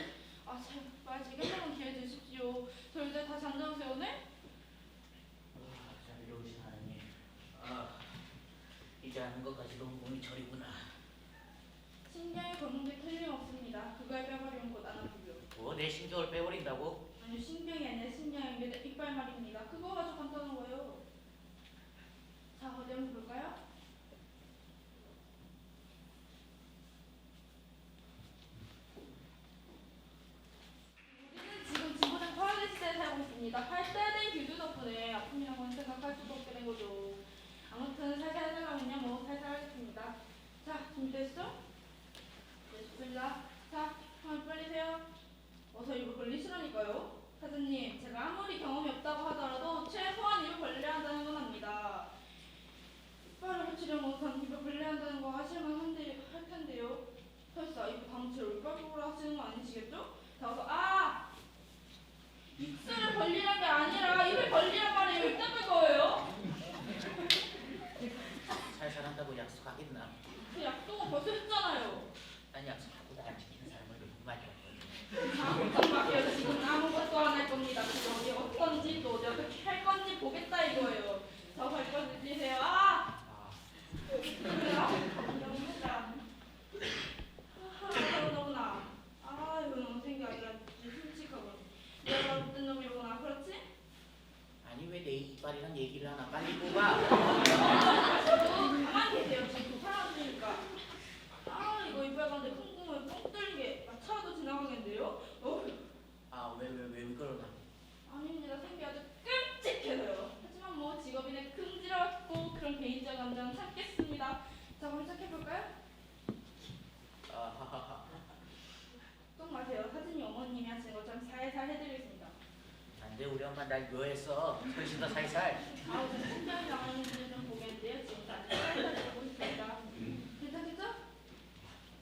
아 제발 제게 한 번 기회 주십시오. 저 이제 다시 앉아오세요, 네? 자비로우신 하느님. 이제 아는 것까지도 몸이 저리구나. 신경이 걷는 게 틀림없습니다. 그걸 빼버리면 곧 안아프고요. 뭐 내 신경을 빼버린다고? 아니 신경이 아니라 신경인 게 이빨 말입니다. 그거 아주 간단한 거예요. 자 어디 한번 볼까요? 우리는 지금 진보된 과학의 시대에 살고 있습니다. 발달된 기술 덕분에 아픔이라고는 생각할 수도 없게 된 거죠. 아무튼 살살 하려면요 뭐 살살 하겠습니다. 자 준비됐어? 네 좋습니다. 자 한번 빨리세요. 어서 입을 벌리시라니까요. 사장님 제가 아무리 경험이 없다고 하더라도 최소한 입을 벌려야 한다는 건 압니다. 이빨을 붙이려 못한 입을 벌려야 한다는 거 아실만 할 텐데요. 설사 입을 다무치려 이빨 쪽으로 하시는 거 아니시겠죠? 자 어서 입술을 벌리는 게 아니라 입을 벌리란 말이에요. 입 닦을 거예요. 살살 한다고 약속하겠나? 그 약속은 벌써 했잖아요. 난 약속하고 날 지키는 사람을 너무 많이 봤거든. 아무튼 말이에요. 지금 아무것도 안 할 겁니다. 그거 어디 어떤지 또 어디 어떻게 할 건지 보겠다 이거예요. 저 발권 들리세요? 너무 했다. 너무나. 이거 너무 생각이 아주 끔찍하고. 내가 못된 놈이로구나. 그렇지? 아니 왜 내 이빨이랑 얘기를 하나 빨리 뽑아. 가만히 계세요. 지금 사람들이니까. 이거 이빨 가운데 큰 구멍에 뻥 뚫린 게 차라도 지나가겠는데요? 왜 그러나? 아닙니다. 생기 아주 끔찍해서요. 하지만 뭐 직업인의 큼지럽고 그런 개인적 감정은 참겠습니다. 우리 엄마 날 묘했어. 손신도 살살. 아우, 신경이 나가는 좀 보겠는데요. 지금까지 살살 보고 있습니다. 괜찮겠죠?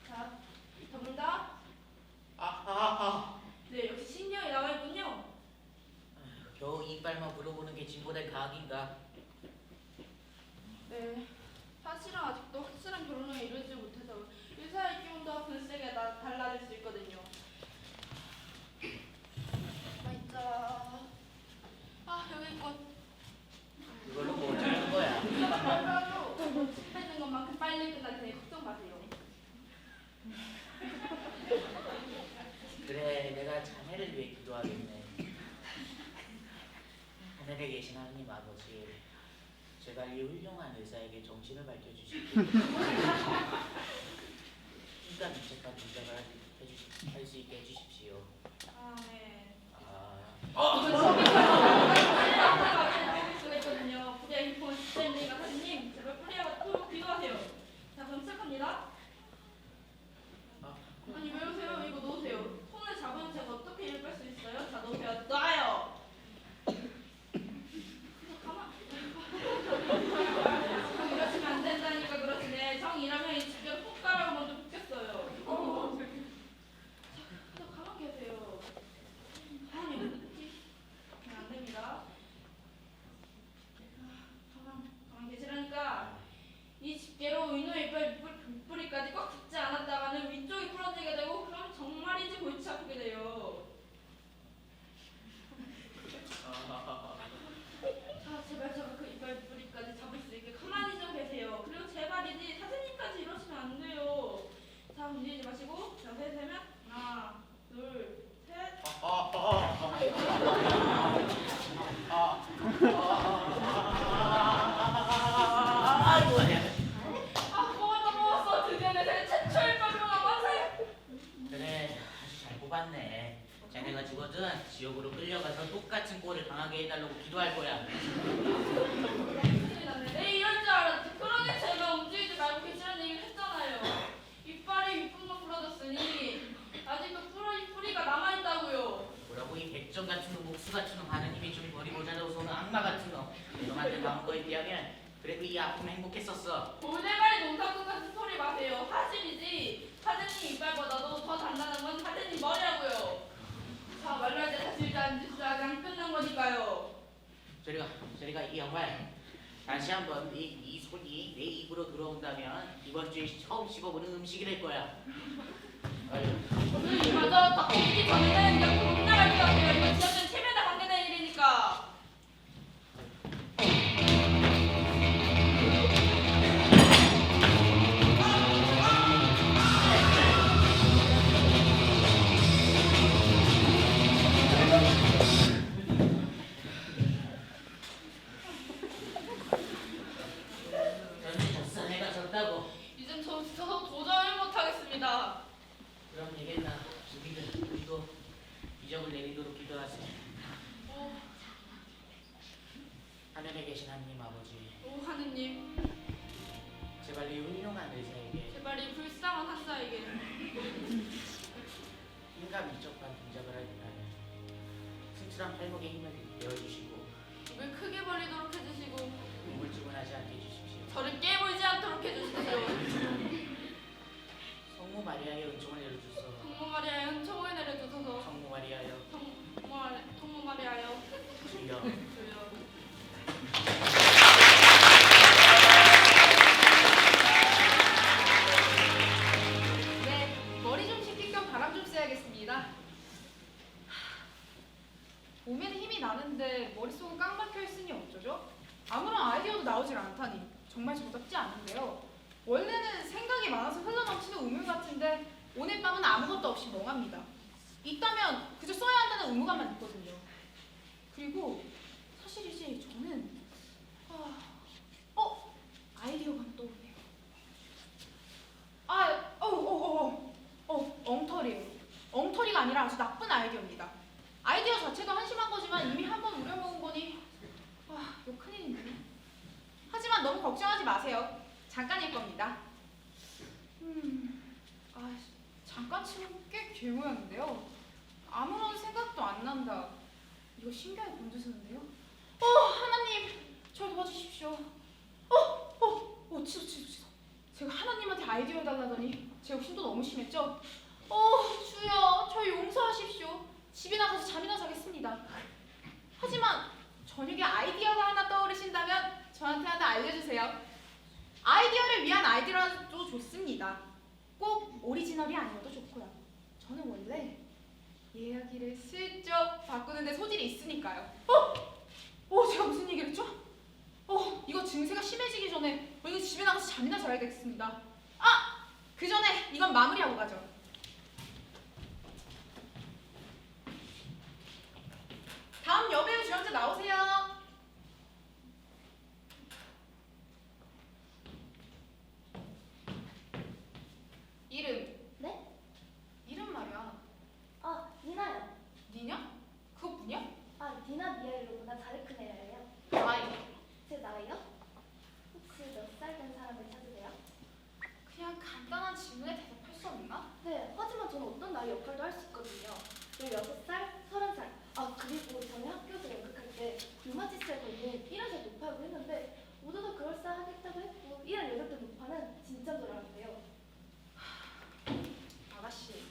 자, 접는다. 네, 역시 신경이 나가 있군요. 겨우 이빨만 물어보는 게 진보된 과학인가? 네, 사실은 아직도 확실한 결론에 이르지 못해서 의사의 기운도 글쎄게 달라질 수 있거든요. 진짜. 아, 여기 있군. 이걸로 뭐 어쩌는 거야? 빨리빨리 침 뱉는 것만큼 빨리 끝날 테니 걱정 마세요. 그래, 내가 자네를 위해 기도하겠네. 하늘에 계신 하나님 아버지, 제발 이 훌륭한 의사에게 정신을 밝혀주시고 인간 미책한 분석을 할 수 있게 해주십시오. 아, 네. 수가 있거든요. 뿌리에 힘을 주시는 가사님, 제발 뿌리에 토록 기도하세요. 자, 그럼 시작합니다. 아니 왜 오세요? 이거 놓으세요. 손을 잡으면 제가 어떻게 일을 뺄 수 있어요? 자, 놓으세요. 놔요. 가만. 이러시면 안 된다니까 그러시네. 정이라면 이 집에 손가락을 먼저 붙겠어요. 자, 가만 계세요. 가만히 어딨지? 안 됩니다. 가만 계시라니까. 이 집게로 의노의 이빨 뿌리까지 꽉 붙지 않았다가는 위쪽이 부러지게 되고 그럼 정말이지 골치 아프게 돼요. 자, 제발 그 이빨 뿌리까지 잡을 수 있게 가만히 좀 계세요. 그리고 제발이지 사장님까지 이러시면 안 돼요. 자, 움직이지 마시고 자, 셋 세면 하나, 둘, 셋. 아, 고마웠어. 드디어 내 생애 최초의 빨로나 만세. 그래, 아주 잘 뽑았네. 자네가 죽어든 지옥으로 끌려가서 똑같은 꼴을 당하게 해달라고 기도할 거야. 큰일 났네. 내 이럴 줄 알았지. 그러게 제가 움직이지 말고 계시라는 얘기를 했잖아요. 이빨이 윗부분만 부러졌으니 아직도 뿌리가 남아있다고요. 뭐라고 이 백정 같은 놈, 목수 같은 놈, 하느님이 좀 버리 모자라고 서는 악마 같은 놈. 놈한테 나온 거에 비하면 그래도 이 아픔 행복했었어. 돌대가리 농사꾼 같은 소리 마세요. 사실이지. 사장님 이빨보다도 더 단단한 건 사장님 머리라고요. 자, 말로 할 때 사실 앉으시죠. 아직 안 끝난 거니까요. 저리가 이 양말. 다시 한번 이 손이 내 입으로 들어온다면 이번 주에 처음 씹어보는 음식이 될 거야. 아유. 오늘 이마저 닭고기 전에는 그냥 못 나갈 것 같아요. 이거 지하철 체면에 관계된 일이니까. 너는 졌어, 내가 졌다고. 이젠 저 도저히 못하겠습니다. 그럼 되겠나? 우리도 이적을 내리도록 기도하세요. 하늘에 계신 하나님 아버지, 오, 하느님, 제발 이 훌륭한 의사에게 제발 이 불쌍한 환자에게 인간 미적한 동작을 하게 하여 튼튼한 팔목에 힘을 내어주시고 입을 크게 벌리도록 해주시고 우물쭈물하지 않게 해주십시오. 저를 깨물지 않도록 해주십시오. 성모 마리아의 은총을 내려주소서. 성모 마리아의 은총을 내려주소서. 성모 마리아여 성모 마리아여 주여. 주여. 네, 머리 좀 식힐 겸 바람 좀 쐬야겠습니다. 몸에는 힘이 나는데 머릿속은 깡 박혀 있으니 어쩌죠? 아무런 아이디어도 나오질 않다니 정말 정답지 않은데요. 원래는 생각이 많아서 흘러넘치는 우물 같은데 오늘 밤은 아무것도 없이 멍합니다. 있다면 그저 써야 한다는 의무감만 있거든요. 그리고 사실이지 저는 아이디어가 떠오르네요. 엉터리예요. 엉터리가 아니라 아주 나쁜 아이디어입니다. 아이디어 자체가 한심한 거지만 이미 한 번 우려먹은 거니 이거 큰일인데. 하지만 너무 걱정하지 마세요. 잠깐일 겁니다. 잠깐 치면 꽤 길 모양인데요. 아무런 생각도 안 난다. 이거 신기하게 곤두서는데요? 하나님, 저를 도와주십시오. 취소. 제가 하나님한테 아이디어 해달라더니 제 욕심도 너무 심했죠? 주여, 저 용서하십시오. 집에 나가서 잠이나 자겠습니다. 하지만 저녁에 아이디어가 하나 떠오르신다면 저한테 하나 알려주세요. 아이디어를 위한 아이디어라도 좋습니다. 꼭 오리지널이 아니어도 좋고요. 저는 원래 이야기를 슬쩍 바꾸는데 소질이 있으니까요. 제가 무슨 얘기를 했죠? 이거 증세가 심해지기 전에 이거 집에 나가서 잠이나 자야겠습니다. 그 전에 이건 마무리하고 가죠. 다음 여배우 주연자 나오세요. 이름. 네? 이름 말이야. 디나요. 니냐? 그거 뭐냐? 디나 미하일로보다 자르크 네아예요. 나이. 제 나이요? 혹시 몇 살 된 사람을 찾으세요? 그냥 간단한 질문에 대답할 수 없나? 네, 하지만 저는 어떤 나이 역할도 할 수 있거든요. 16살, 30살. 그리고 전에 학교에서 연극할 때 류마티스에 걸린 1화 노파라고 했는데 모두 다 그럴싸하겠다고 했고 1화 8대 노파는 진짜 줄 알았대요. 아가씨,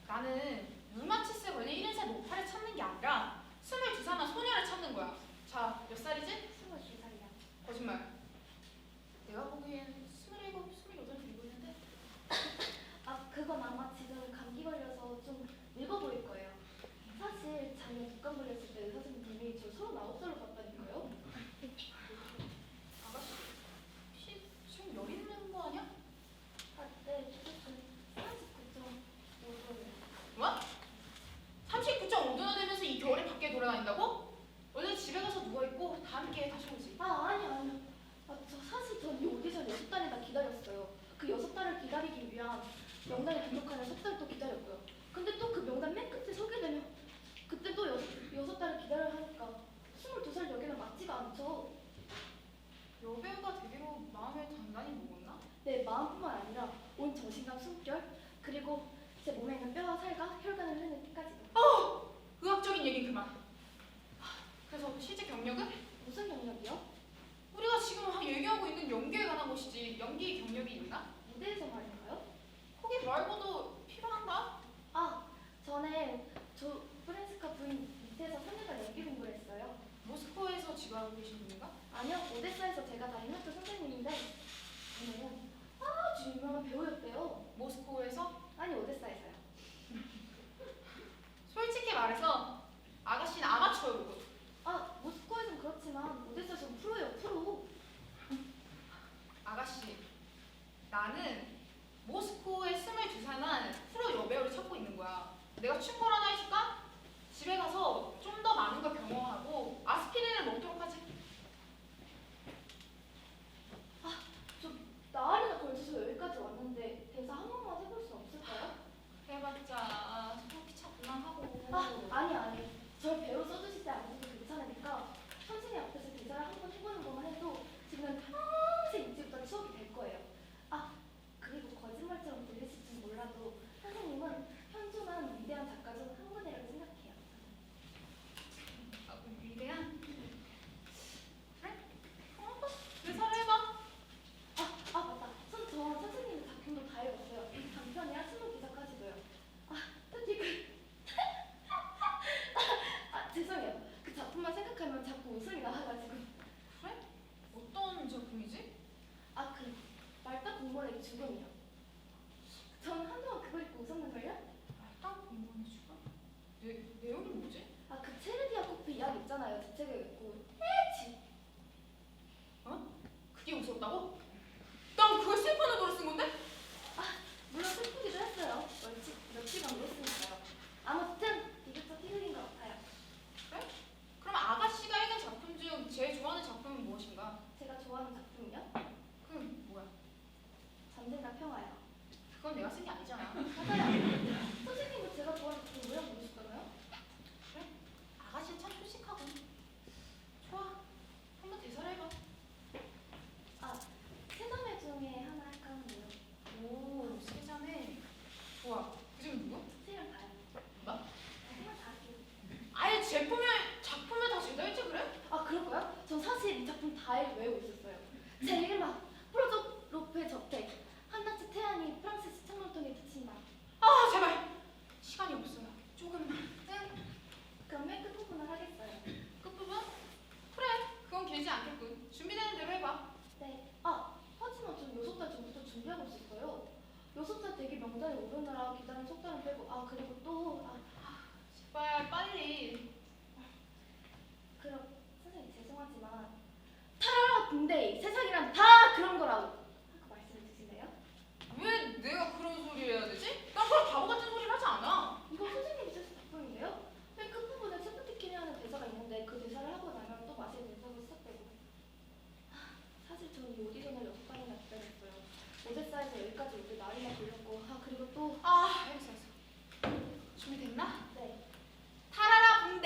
나는 류마티스에 걸린 1인세 노파를 찾는 게 아니라 22살만 소녀를 찾는 거야. 자, 몇 살이지? 22살이야. 거짓말. 내가 보기엔 27, 28 되고 있는데. 그건 아마 지금 감기 걸려서 좀 늙어 보일 거예요. 사실 작년 독감 걸렸을 때 의사 선생님이 저 39살로 봤다니까요. 아가씨, 혹시 지금 열 있는 거 아니야? 네, 조금 39.5도예요. 뭐? 39.5도나 되면서 이 겨울에 밖에 돌아다닌다고? 원래 집에 가서 누워있고 다음 기회에 다시 오지. 아니요. 사실 전 이 오디션 6달이나 기다렸어요. 그 6달을 기다리기 위한 명단에 등록하는 석달도 기다렸고요. 근데 또 그 명단 맨 끝에 서게 되면 그때 또 6달을 기다려야 하니까 22살 여기는 맞지가 않죠. 여배우가 되기로 마음을 단단히 먹었나? 내 마음뿐만 아니라 온 정신과 숨결 그리고 제 몸에 있는 뼈와 살과 혈관을 흐르는 피까지도. 의학적인 얘기 그만. 그래서 실제 경력은? 무슨 경력이요? 우리가 지금 얘기하고 있는 연기에 관한 것이지 연기 경력이 있나? 무대에서 말인가요? 거기 말고도 필요한가? 전에 저 프란스카 부인 밑에서 3년간 연기 공부를 했어요. 모스크바에서 지도하고 계신 분인가? 아니요, 오데사에서 제가 다닌 학교 선생님인데 오늘은 아주 유명한 배우였대요. 모스크바에서? 아니, 오데사에서요. 솔직히 말해서 아가씨는 아마추어고 모스크바에선 그렇지만 오데사에서는 프로예요, 프로. 아가씨, 나는 모스크바에 22살만 프로 여배우를 찾고 있는 거야. 내가 충고를 하나 해줄까? 집에 가서 좀 더 많은 걸 경험하고 아스피린을 먹도록 하지. 저 나으리가 걸쳐서 여기까지 왔는데 대사 한 번만 해볼 수 없을까요? 해봤자 피차구나 하고. 아니. 저 배우 써주실 때 아무도 괜찮으니까 선생님 앞에서 대사를 한 번 해보는 것만 해도 지금 평생 이제부터 추억이 될 거예요. 그리고 거짓말처럼 들리실지 몰라도 선생님은 현존한 위대한 작가 중 한 분이라고 생각해요. 위대한? 그래? 대사를 해봐. 맞다. 저 선생님 작품도 다 읽었어요. 단편이랑 스무 기사까지도요. 특히 죄송해요. 그 작품만 생각하면 자꾸 웃음이 나와가지고. 그래? 어떤 작품이지? 그 말딱 공무원에게 죽음이요. 전 한동안 그걸 읽고 웃었는걸요? 딱 공부하는 시간? 내용이 뭐지? 그 체르디아 코피 이야기 있잖아요. 제 책에 읽고 그게 웃었다고? 난 그걸 슬픈 의도로 쓴 건데? 물론 슬프기도 했어요. 며칠 정도 했으니까요. 아무튼 비교적 희극인 것 같아요. 그래? 그럼 아가씨가 읽은 작품 중 제일 좋아하는 작품은 무엇인가? 제가 좋아하는 작품이요? 그럼 뭐야? 전쟁과 평화요. 그건 내가 쓴 게 아니잖아. 맞아요. 선생님은 제가 좋아하는 작품 왜 모르실까요?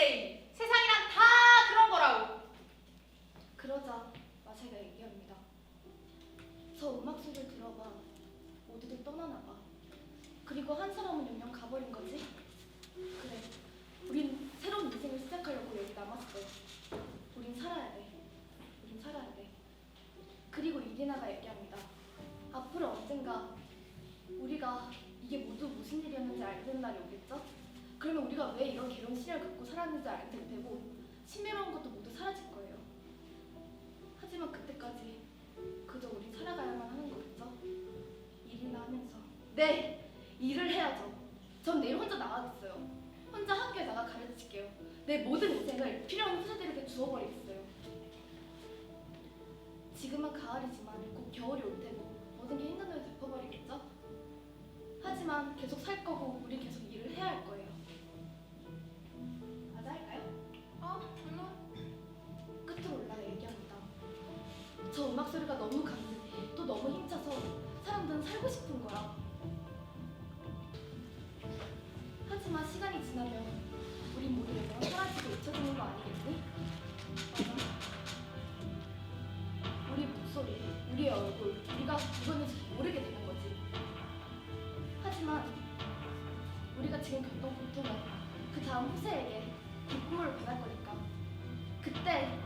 에세이. 세상이란 다 그런 거라고. 그러자 마샤가 얘기합니다. 저 음악 소리를 들어봐. 모두들 떠나나 봐. 그리고 한 사람은 영영 가버린 거지. 그래. 우린 새로운 인생을 시작하려고 여기 남았어. 우린 살아야 돼. 우린 살아야 돼. 그리고 이리나가 얘기합니다. 앞으로 언젠가 우리가 이게 모두 무슨 일이었는지 알게 되는 날이 오겠죠? 그러면 우리가 왜 이런 괴로운 시련을 겪고 살았는지 알게 될 테고 신비로운 것도 모두 사라질 거예요. 하지만 그때까지 그저 우리 살아가야만 하는 거겠죠? 일이나 하면서. 네! 일을 해야죠. 전 내일 혼자 나가겠어요. 혼자 학교에 나가 가르칠게요. 내 모든 인생을 필요한 후세들에게 주워버리겠어요. 지금은 가을이지만 곧 겨울이 올 테고 모든 게 힘든 눈에 덮어버리겠죠? 하지만 계속 살 거고 우리 계속 일을 해야 할 거예요. 맞아 할까요? 물론. 끝으로 올라가 얘기합니다. 저 음악 소리가 너무 강렬해. 또 너무 힘차서 사람들은 살고 싶은 거야. 하지만 시간이 지나면 우린 모두 영원 사라지고 잊혀지는 거 아니겠니? 맞아. 우리 목소리, 우리의 얼굴, 우리가 누구인지 모르게 되는 거지. 하지만 우리가 지금 겪던 고통을 그 다음 후세에게 기쁨으로 변할 거니까. 그때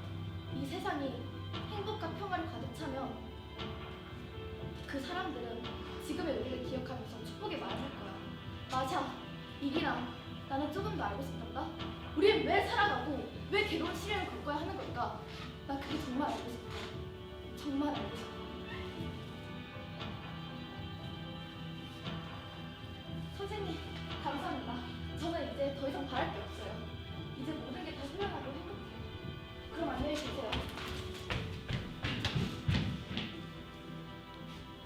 이 세상이 행복과 평화를 가득 차면 그 사람들은 지금의 우리를 기억하면서 축복의 말을 할 거야. 맞아. 이기랑 나는 조금 더 알고 싶단다. 우린 왜 살아가고 왜 괴로운 시련을 겪어야 하는 걸까? 나 그게 정말 알고 싶어. 정말 알고 싶어. 선생님, 감사합니다. 저는 이제 더 이상 바랄 게 없어요. 이제 모든 게 다 후련하고 행복해요. 그럼 안녕히 계세요.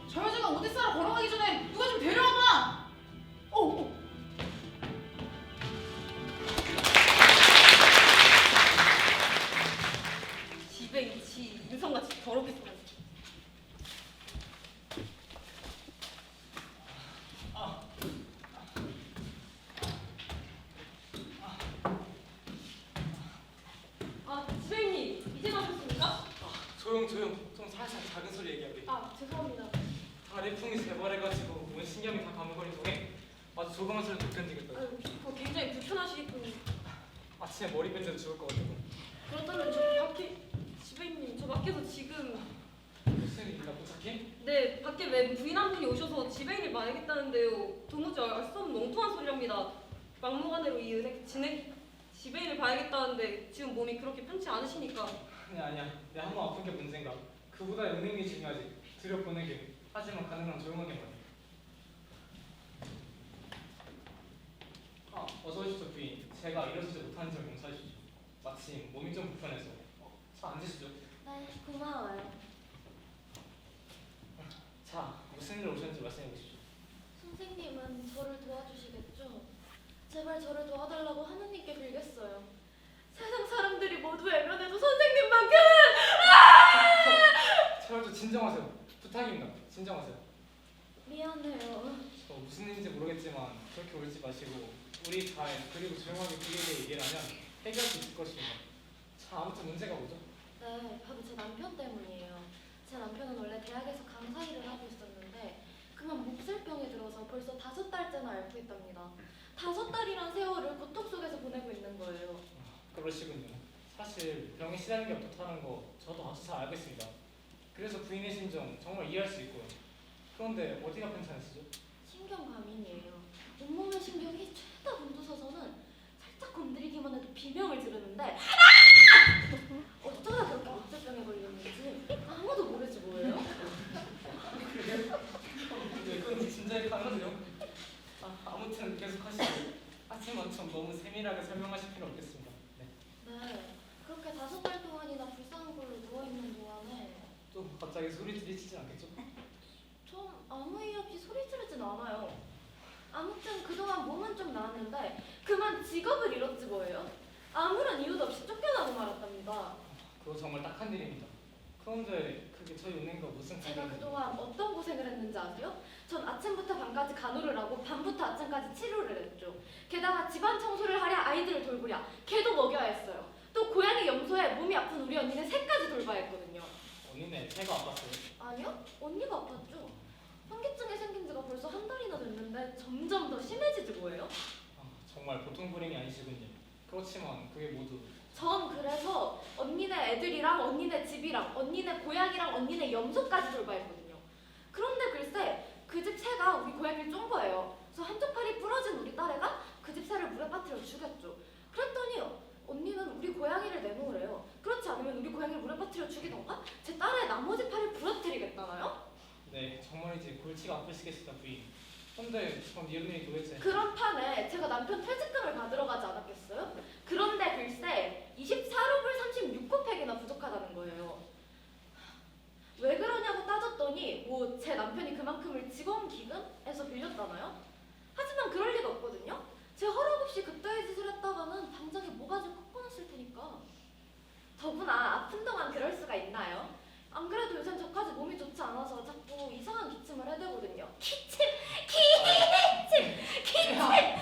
저 여자가 오데사로 걸어가기 전에 누가 좀 데려와봐. 집에 이치 인성같이 더럽게 써가지고. 지배인님 이제 가셨습니까? 조용. 좀 살살 작은 소리 얘기하게. 죄송합니다. 다래풍이 재발해가지고 온 신경이 다 가물거린 덕에 아주 조그만 소리도 못 견디겠다. 아유, 굉장히 불편하시겠군요. 아침에 머리 밴드도 죽을 것 같고. 그렇다면 저 밖에 지배인님 저 밖에서 지금 무슨 일이나 부탁해? 네 밖에 왜 부인 한 분이 오셔서 지배인을 봐야겠다는데요. 도무지 알 수 없는 엉뚱한 소리랍니다. 막무가내로 이 은행 진행 지배인을 봐야겠다는데 지금 몸이 그렇게 편치 않으시니까. 아니야. 내 한 번 아픈 게 문제인가. 그보다 은행이 중요하지. 들여보내게. 하지만 가능한 조용하게 말해. 어서 오십시오 부인. 제가 일어서지 못하는 점 용서해 주십시오. 마침 몸이 좀 불편해서. 자 앉으시죠. 네, 고마워요. 자 무슨 일로 오셨는지 말씀해 보십시오. 선생님은 저를 도와주시겠죠? 제발 저를 도와달라고 하느님께 빌겠어요. 세상 사람들이 모두 외면해도 선생님만큼! 제발 좀 진정하세요. 부탁입니다. 진정하세요. 미안해요. 저 무슨 일인지 모르겠지만 그렇게 울지 마시고 우리 잘 그리고 조용하게 그에게 얘기를 하면 해결할 수 있을 것입니다. 자 아무튼 문제가 뭐죠? 네, 바로 제 남편 때문이에요. 제 남편은 원래 대학에서 강사 일을 하고 있었는데 그만 목살병에 들어서 벌써 5달째나 앓고 있답니다. 5달이란 세월을 고통 속에서 보내고 있는 거예요. 그러시군요. 사실 병에 시달리는 게 어떻다는 거 저도 아주 잘 알고 있습니다. 그래서 부인의 심정 정말 이해할 수 있고요. 그런데 어디가 괜찮으시죠? 신경과민이에요. 온몸의 신경이 죄다 곤두서서는 살짝 건드리기만 해도 비명을 지르는데 어쩌다 그렇게 목살병에 걸렸는지 아무도 모르지 뭐예요? 그건 진작에 가는데요. 아무튼 계속 하시죠. 하지만 좀 너무 세밀하게 설명하실 필요 없겠습니다. 네. 네, 그렇게 5달 동안이나 불쌍한 걸로 누워있는 동안에 또 갑자기 소리 들리시진 않겠죠? 좀 아무 이유 없이 소리 지르진 않아요. 아무튼 그동안 몸은 좀 나았는데 그만 직업을 잃었지 뭐예요? 아무런 이유도 없이 쫓겨나고 말았답니다. 그거 정말 딱한 일입니다. 그런데 그게 저희 은행과 무슨 제가 관계인지. 그동안 어떤 고생을 했는지 아세요? 전 아침부터 밤까지 간호를 하고 밤부터 아침까지 치료를 했죠. 게다가 집안 청소를 하랴 아이들을 돌보랴 개도 먹여야 했어요. 또 고양이 염소에 몸이 아픈 우리 언니는 새까지 돌봐야 했거든요. 언니네 배가 아팠어요. 아니요, 언니가 아팠죠. 현기증이 생긴 지가 벌써 한 달이나 됐는데 점점 더 심해지지 뭐예요? 아, 정말 보통 불행이 아니시군요. 그렇지만 그게 모두 전 그래서 언니네 애들이랑 언니네 집이랑 언니네 고양이랑 언니네 염소까지 돌봐야 했거든요. 그런데 글쎄 그 집 새가 우리 고양이를 쫀 거예요. 그래서 한쪽 팔이 부러진 우리 딸애가 그 집 새를 물에 빠뜨려 죽였죠. 그랬더니 언니는 우리 고양이를 내놓으래요. 그렇지 않으면 우리 고양이를 물에 빠뜨려 죽이던가 제 딸의 나머지 팔을 부러뜨리겠다나요? 네 정말이지 골치가 아프시겠습니다 부인. 근데 그럼 이런 일이 도대체 그런 판에 제가 남편 퇴직금을 받으러 가지 않았겠어요? 그런데 글쎄 24루블 36코팩이나 부족하다는 거예요. 왜 그러냐고 따졌더니 뭐 제 남편이 그만큼을 직원기금에서 빌렸다나요? 하지만 그럴 리가 없거든요. 제 허락 없이 그따위 짓을 했다가는 당장에 모가지 꺾어놨을 테니까. 더구나 아픈 동안 그럴 수가 있나요? 안 그래도 요즘 저까지 몸이 좋지 않아서 자꾸 이상한 기침을 해대거든요. 기침!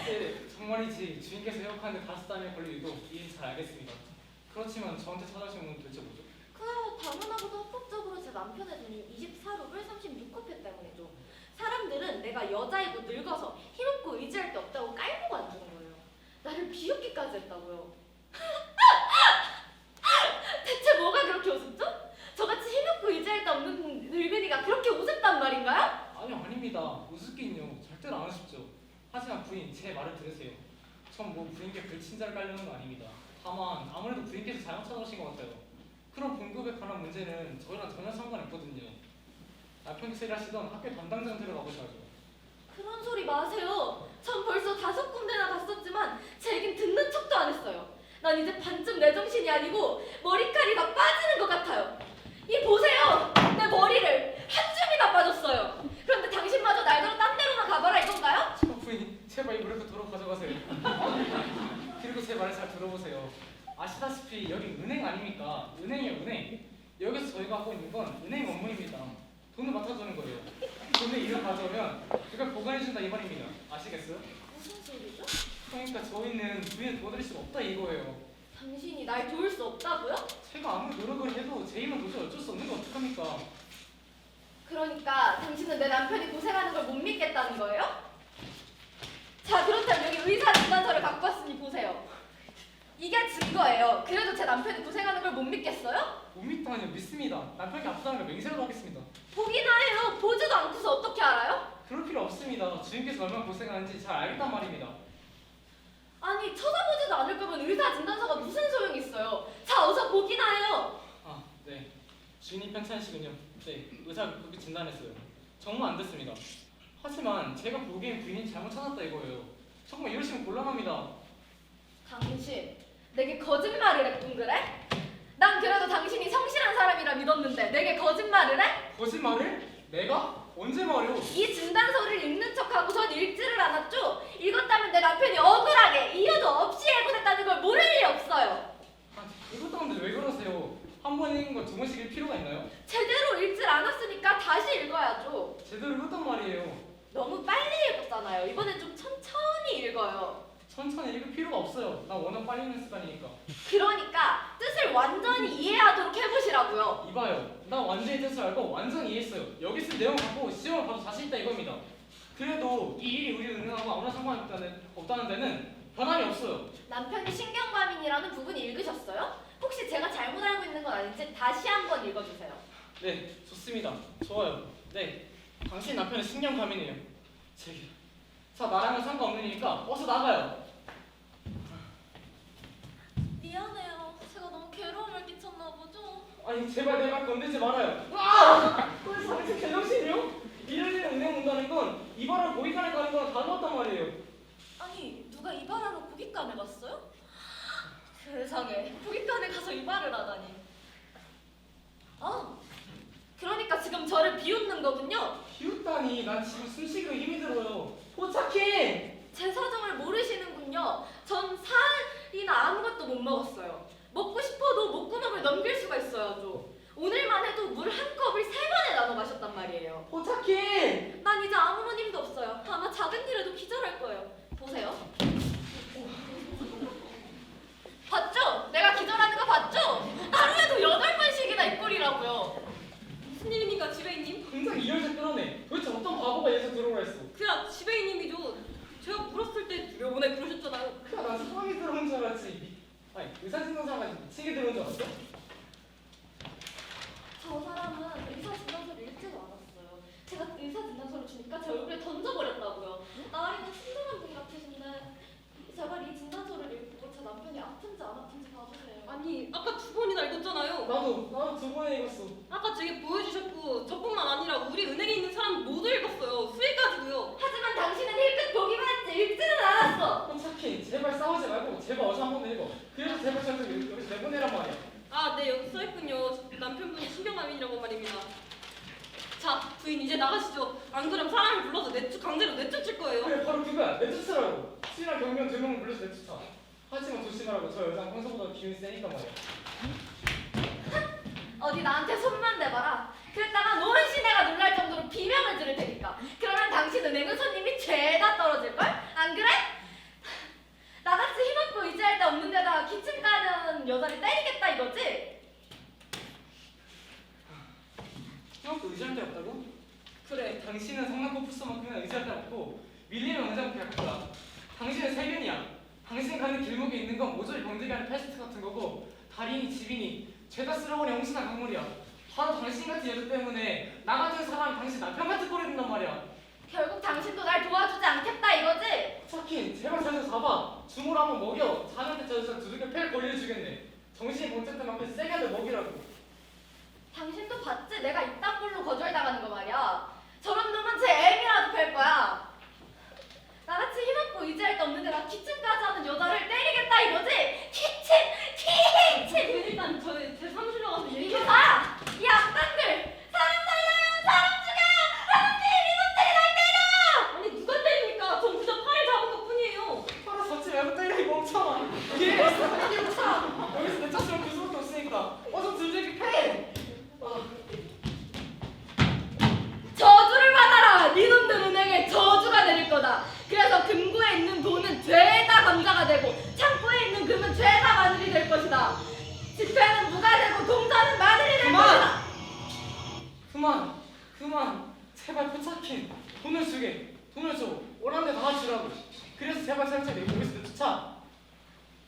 네, 정말이지 주인께서 해역하는데 가스땀에 걸릴 일도 이해는 잘 알겠습니다. 그렇지만 저한테 찾아오신 분 도대체 뭐죠? 그래요. 당연하고도 합법적으로 제 남편의 돈이 24루블 36코페 때문이죠. 사람들은 내가 여자이고 늙어서 힘없고 의지할 데 없다고 깔보고 안 주는 거예요. 나를 비웃기까지 했다고요. 대체 뭐가 그렇게 우습죠? 저같이 힘없고 의지할 데 없는 늙은이가 그렇게 우습단 말인가요? 아니요 아닙니다. 우습긴요. 절대로 안 우습죠. 하지만 부인 제 말을 들으세요. 전 뭐 부인께 불친절을 깔려는 거 아닙니다. 다만 아무래도 부인께서 잘못 찾아오신 것 같아요. 그런 봉급에 관한 문제는 저희랑 전혀 상관없거든요. 남편께서 일하시던 학교 담당자는 데려가보셔야죠. 그런 소리 마세요. 전 벌써 5군데나 갔었지만 제 얘긴 듣는 척도 안 했어요. 난 이제 반쯤 내 정신이 아니고 머리칼이 다 빠지는 것 같아요. 이 보세요. 내 머리를 한 줌이나 빠졌어요. 그런데 당신마저 날더러 딴 데로나 가봐라 이건가요? 부인 제발 이 물에서 도로 가져가세요. 그리고 제 말을 잘 들어보세요. 아시다시피 여기 은행 아닙니까? 은행이요 은행. 여기서 저희가 하고 있는 건 은행 업무입니다. 돈을 맡아주는 거예요. 돈을 일을 가져오면 그걸 보관해준다 이 말입니다. 아시겠어요? 무슨 소리죠? 그러니까 저희는 부인을 도와드릴 수가 없다 이거예요. 당신이 날 도울 수 없다고요? 제가 아무리 노력을 해도 제 힘은 도저히 어쩔 수 없는 거 어떡합니까? 그러니까 당신은 내 남편이 고생하는 걸 못 믿겠다는 거예요? 자, 그렇다면 여기 의사 진단서를 갖고 왔으니 보세요. 이게 증거예요. 그래도 제 남편이 고생하는 걸 못 믿겠어요? 못 믿다니요 믿습니다. 남편이 아프다는 걸 맹세라도 하겠습니다. 보기나 해요. 보지도 않고서 어떻게 알아요? 그럴 필요 없습니다. 주인께서 얼마나 고생하는지 잘 알겠단 말입니다. 아니, 쳐다보지도 않을 거면 의사 진단서가 무슨 소용이 있어요? 자, 어서 보기나 해요. 아, 네. 주인이 편찮으시군요. 네, 의사가 그렇게 진단했어요. 정말 안 됐습니다. 하지만 제가 보기엔 부인이 잘못 찾았다 이거예요. 정말 이러시면 곤란합니다. 당신, 내게 거짓말을 했군 그래? 난 그래도 당신이 성실한 사람이라 믿었는데 내게 거짓말을 해? 거짓말을? 내가? 언제 말이오? 이 진단서를 읽는 척하고선 읽지를 않았죠? 읽었다면 내 남편이 억울하게 이유도 없이 해고됐다는 걸 모를 리 없어요. 아, 이것도 하는데 왜 그러세요? 한 번 읽은 거 2번씩 읽을 필요가 있나요? 제대로 읽질 않았으니까 다시 읽어야죠. 제대로 읽었단 말이에요. 너무 빨리 읽었잖아요. 이번엔 좀 천천히 읽어요. 천천히 읽을 필요가 없어요. 나 워낙 빨리 읽는 습관이니까. 그러니까 뜻을 완전히 이해하도록 해보시라고요. 이봐요. 나 완전히 뜻을 알고 완전히 이해했어요. 여기 쓴 내용 갖고 시험을 봐도 자신 있다 이겁니다. 그래도 이 일이 우리 은행하고 아무런 상관이 없다는 데는 변함이 없어요. 남편이 신경과민이라는 부분 읽으셨어요? 혹시 제가 잘못 알고 있는 건 아닌지 다시 한번 읽어주세요. 네, 좋습니다. 좋아요. 네, 당신 남편은 신경과민이에요. 제기. 자, 나랑은 상관없는 일이니까 어서 나가요. 미안해요. 제가 너무 괴로움을 끼쳤나 보죠? 아니, 제발 내 말 건들지 말아요. 아! 왜 당신 제정신이요? 이런 일에 은행 온다는 건 이발을 고객관에 가는 거랑 다르단 말이에요. 아니, 누가 이발하러 고깃간에 갔어요? 세상에, 고깃간에 가서 이발을 하다니. 아, 그러니까 지금 저를 비웃는 거군요. 비웃다니, 난 지금 숨쉬기로 힘이 들어요. 포착해! 제 사정을 모르시는군요. 전 살이나 아무것도 못 먹었어요. 먹고 싶어도 목구멍을 넘길 수가 있어야죠. 오늘만 해도 물 한 컵을 3번에 나눠 마셨단 말이에요. 포착해! 난 이제 아무런 힘도 없어요. 아마 작은 일에도 기절할 거예요. 보세요. 미치게 들어온 줄 알았어? 저 사람은 의사 진단서를 읽지도 않았어요. 제가 의사 진단서를 주니까 제 얼굴에 던져버렸다고요. 나이는 친절한 분 같으신데 제발 이 진단서를 읽고 제 남편이 아픈지 안 아픈지 봐주세요. 아니 아까 2번이나 읽었잖아요. 나도 2번에 읽었어. 아까 제게 보여주셨고 저뿐만 아니라 우리 은행에 있는 사람 모두 읽었어요. 수희까지도요. 하지만 당신은 힐끗 보기만 했지 읽지는 않았어. 콘차킨 제발 싸우지 말고 제발 어서 한 번 읽어. 그래서 제발 저한테 여기서 내보내란 말이야. 아, 네, 여기 써있군요. 남편분이 신경감이라고 말입니다. 자, 부인 이제 나가시죠. 안 그럼 사람을 불러서 강제로 내쫓을 거예요. 그래 바로 그거야. 내쫓으라고. 수희랑 경비원 2명을 불러서 내쫓아. 하지만 조심하라고. 저 여자는 평소보다 기운이 세니까 말이야. 어디 나한테 손만 대봐라. 그랬다가 노은 시내가 놀랄 정도로 비명을 지를 테니까. 그러면 당신 은행은 손님이 죄다 떨어질걸? 안 그래? 나같이 힘없고 의지할 데 없는 데다가 기침까지 하는 여자를 때리겠다 이거지? 형도 의지할 데 없다고? 그래. 당신은 성남고 풀서만큼은 의지할 데 없고 밀리면 당장 갈 거야. 당신은 세균이야. 당신 가는 길목에 있는 건 모조리 병들게 하는 패스트 같은 거고 달인이 집이니 죄다 쓸어버린 영신한 강물이야. 바로 당신 같은 여자 때문에 나 같은 사람이 당신 남편 같은 꼴이 된단 말이야. 결국 당신도 날 도와주지 않겠다 이거지? 차킨 제발 저기서 잡아. 주물 한번 먹여. 자는데 저 여자 두들겨 팰 권리를 주겠네. 정신이 번쩍 만큼 세게 한대 먹이라고. 당신도 봤지? 내가 이딴 꼴로 거절당하는 거 말이야. 저런 놈은 제 애미라도 팰 거야. 나같이 힘없고 의지할 데 없는데 나 기침까지 하는 여자를 때리겠다 이거지? 기침! 일단 제 사무실로 가서 이거 얘기해. 봐! 이 악당들! 사람 살려요! 사람 죽여요! 사람들! 이놈들이 날 때려! 아니 누가 때립니까? 전 그저 팔을 잡은 것 뿐이에요. 팔아 잡지 말고 때려 이 멍청아. 이게 이게 차. 여기서 내 차처럼 그 수밖에 없으니까 어서 들들기 패. 저주를 받아라! 니놈들 은행에 저주가 내릴 거다. 그래서 금고에 있는 돈은 죄다 감자가 되고 창고에 있는 금은 죄다 마늘이 될 것이다. 지폐는 무가 되고 동전은 마늘이 될 것이다. 그만. 제발 포차킨 돈을 주게. 돈을 줘. 오란데 다 주라고. 그래서 제발 내 여기서 내쫓아.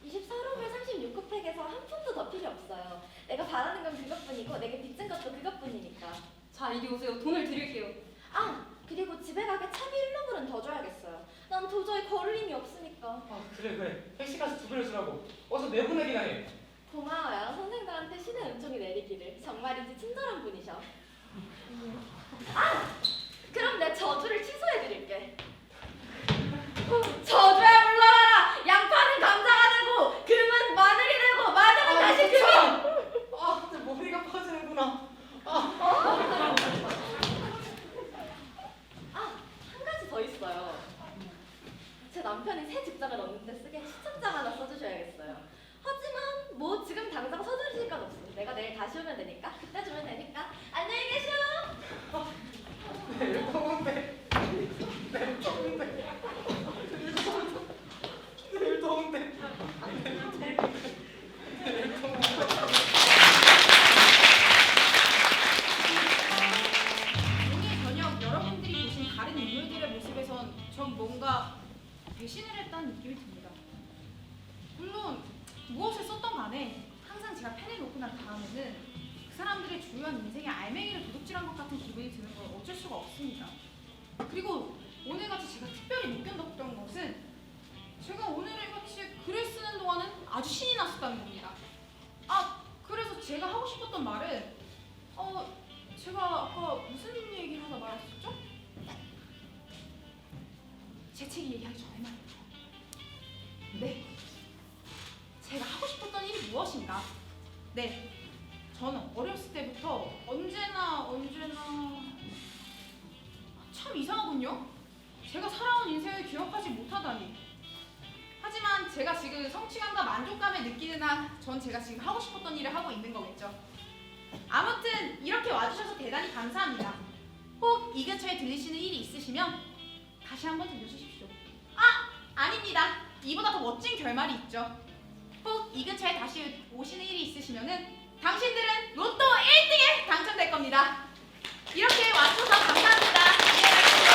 24로벨 36쿠팩에서 한 푼도 더 필요 없어요. 내가 바라는 건 그것뿐이고 내게 빚진 것도 그것뿐이니까. 자, 이리 오세요. 돈을 드릴게요. 아! 그리고 집에 가게 차비 1루블은 더 줘야겠어요. 난 도저히 걸을 힘이 없으니까. 아 그래. 택시까지 두 배를 주라고. 어서 내보내기나 해. 고마워요. 선생들한테 신의 은총이 내리기를. 정말이지 친절한 분이셔. 아! 그럼 내 저주를 취소해드릴게. 저주야 물러가라! 양파는 감자가 되고 금은 마늘이 되고 마늘은 다시 금이! 내 머리가 빠지는구나. 한 가지 더 있어요. 제 남편이 새 직장을 얻는데 쓰게 추천장 하나 써주셔야겠어요. 하지만 뭐 지금 당장 서두르실 건 없어. 내가 내일 다시 오면 되니까 그때 주면 되니까 안녕히 계셔. 내일 또 온대. 오늘 저녁 여러분들이 보신 다른 인물들의 모습에선 전 뭔가 배신을 했다는 느낌이 듭니다. 물론 무엇을 썼던 간에 항상 제가 펜을 놓고 난 다음에는 그 사람들의 주요한 인생의 알맹이를 도둑질한 것 같은 기분이 드는 걸 어쩔 수가 없습니다. 그리고 오늘같이 제가 특별히 못 견뎠던 것은 제가 오늘을 같이 글을 쓰는 동안은 아주 신이 났었다는 겁니다. 그래서 제가 하고 싶었던 말은 제가 아까 무슨 얘기를 하다 말았었죠? 제 책이 얘기하기 전에 말이죠. 네. 제가 하고 싶었던 일이 무엇인가? 네. 저는 어렸을 때부터 언제나 참 이상하군요. 제가 살아온 인생을 기억하지 못하다니. 하지만 제가 지금 성취감과 만족감을 느끼는 한 전 제가 지금 하고 싶었던 일을 하고 있는 거겠죠. 아무튼 이렇게 와주셔서 대단히 감사합니다. 혹 이 근처에 들리시는 일이 있으시면 다시 한번 들려주십시오. 아닙니다. 이보다 더 멋진 결말이 있죠. 혹 이 근처에 다시 오시는 일이 있으시면은 당신들은 로또 1등에 당첨될 겁니다. 이렇게 와주셔서 감사합니다. 안녕히 가세요.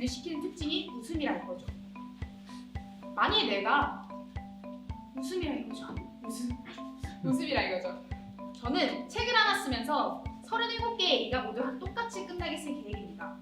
시키는 특징이 웃음이라 이거죠. 만일 내가 웃음이라 이거죠. 웃음이라 이거죠. 저는 책을 하나 쓰면서 37개의 이가 모두 똑같이 끝나게 쓸 계획입니다.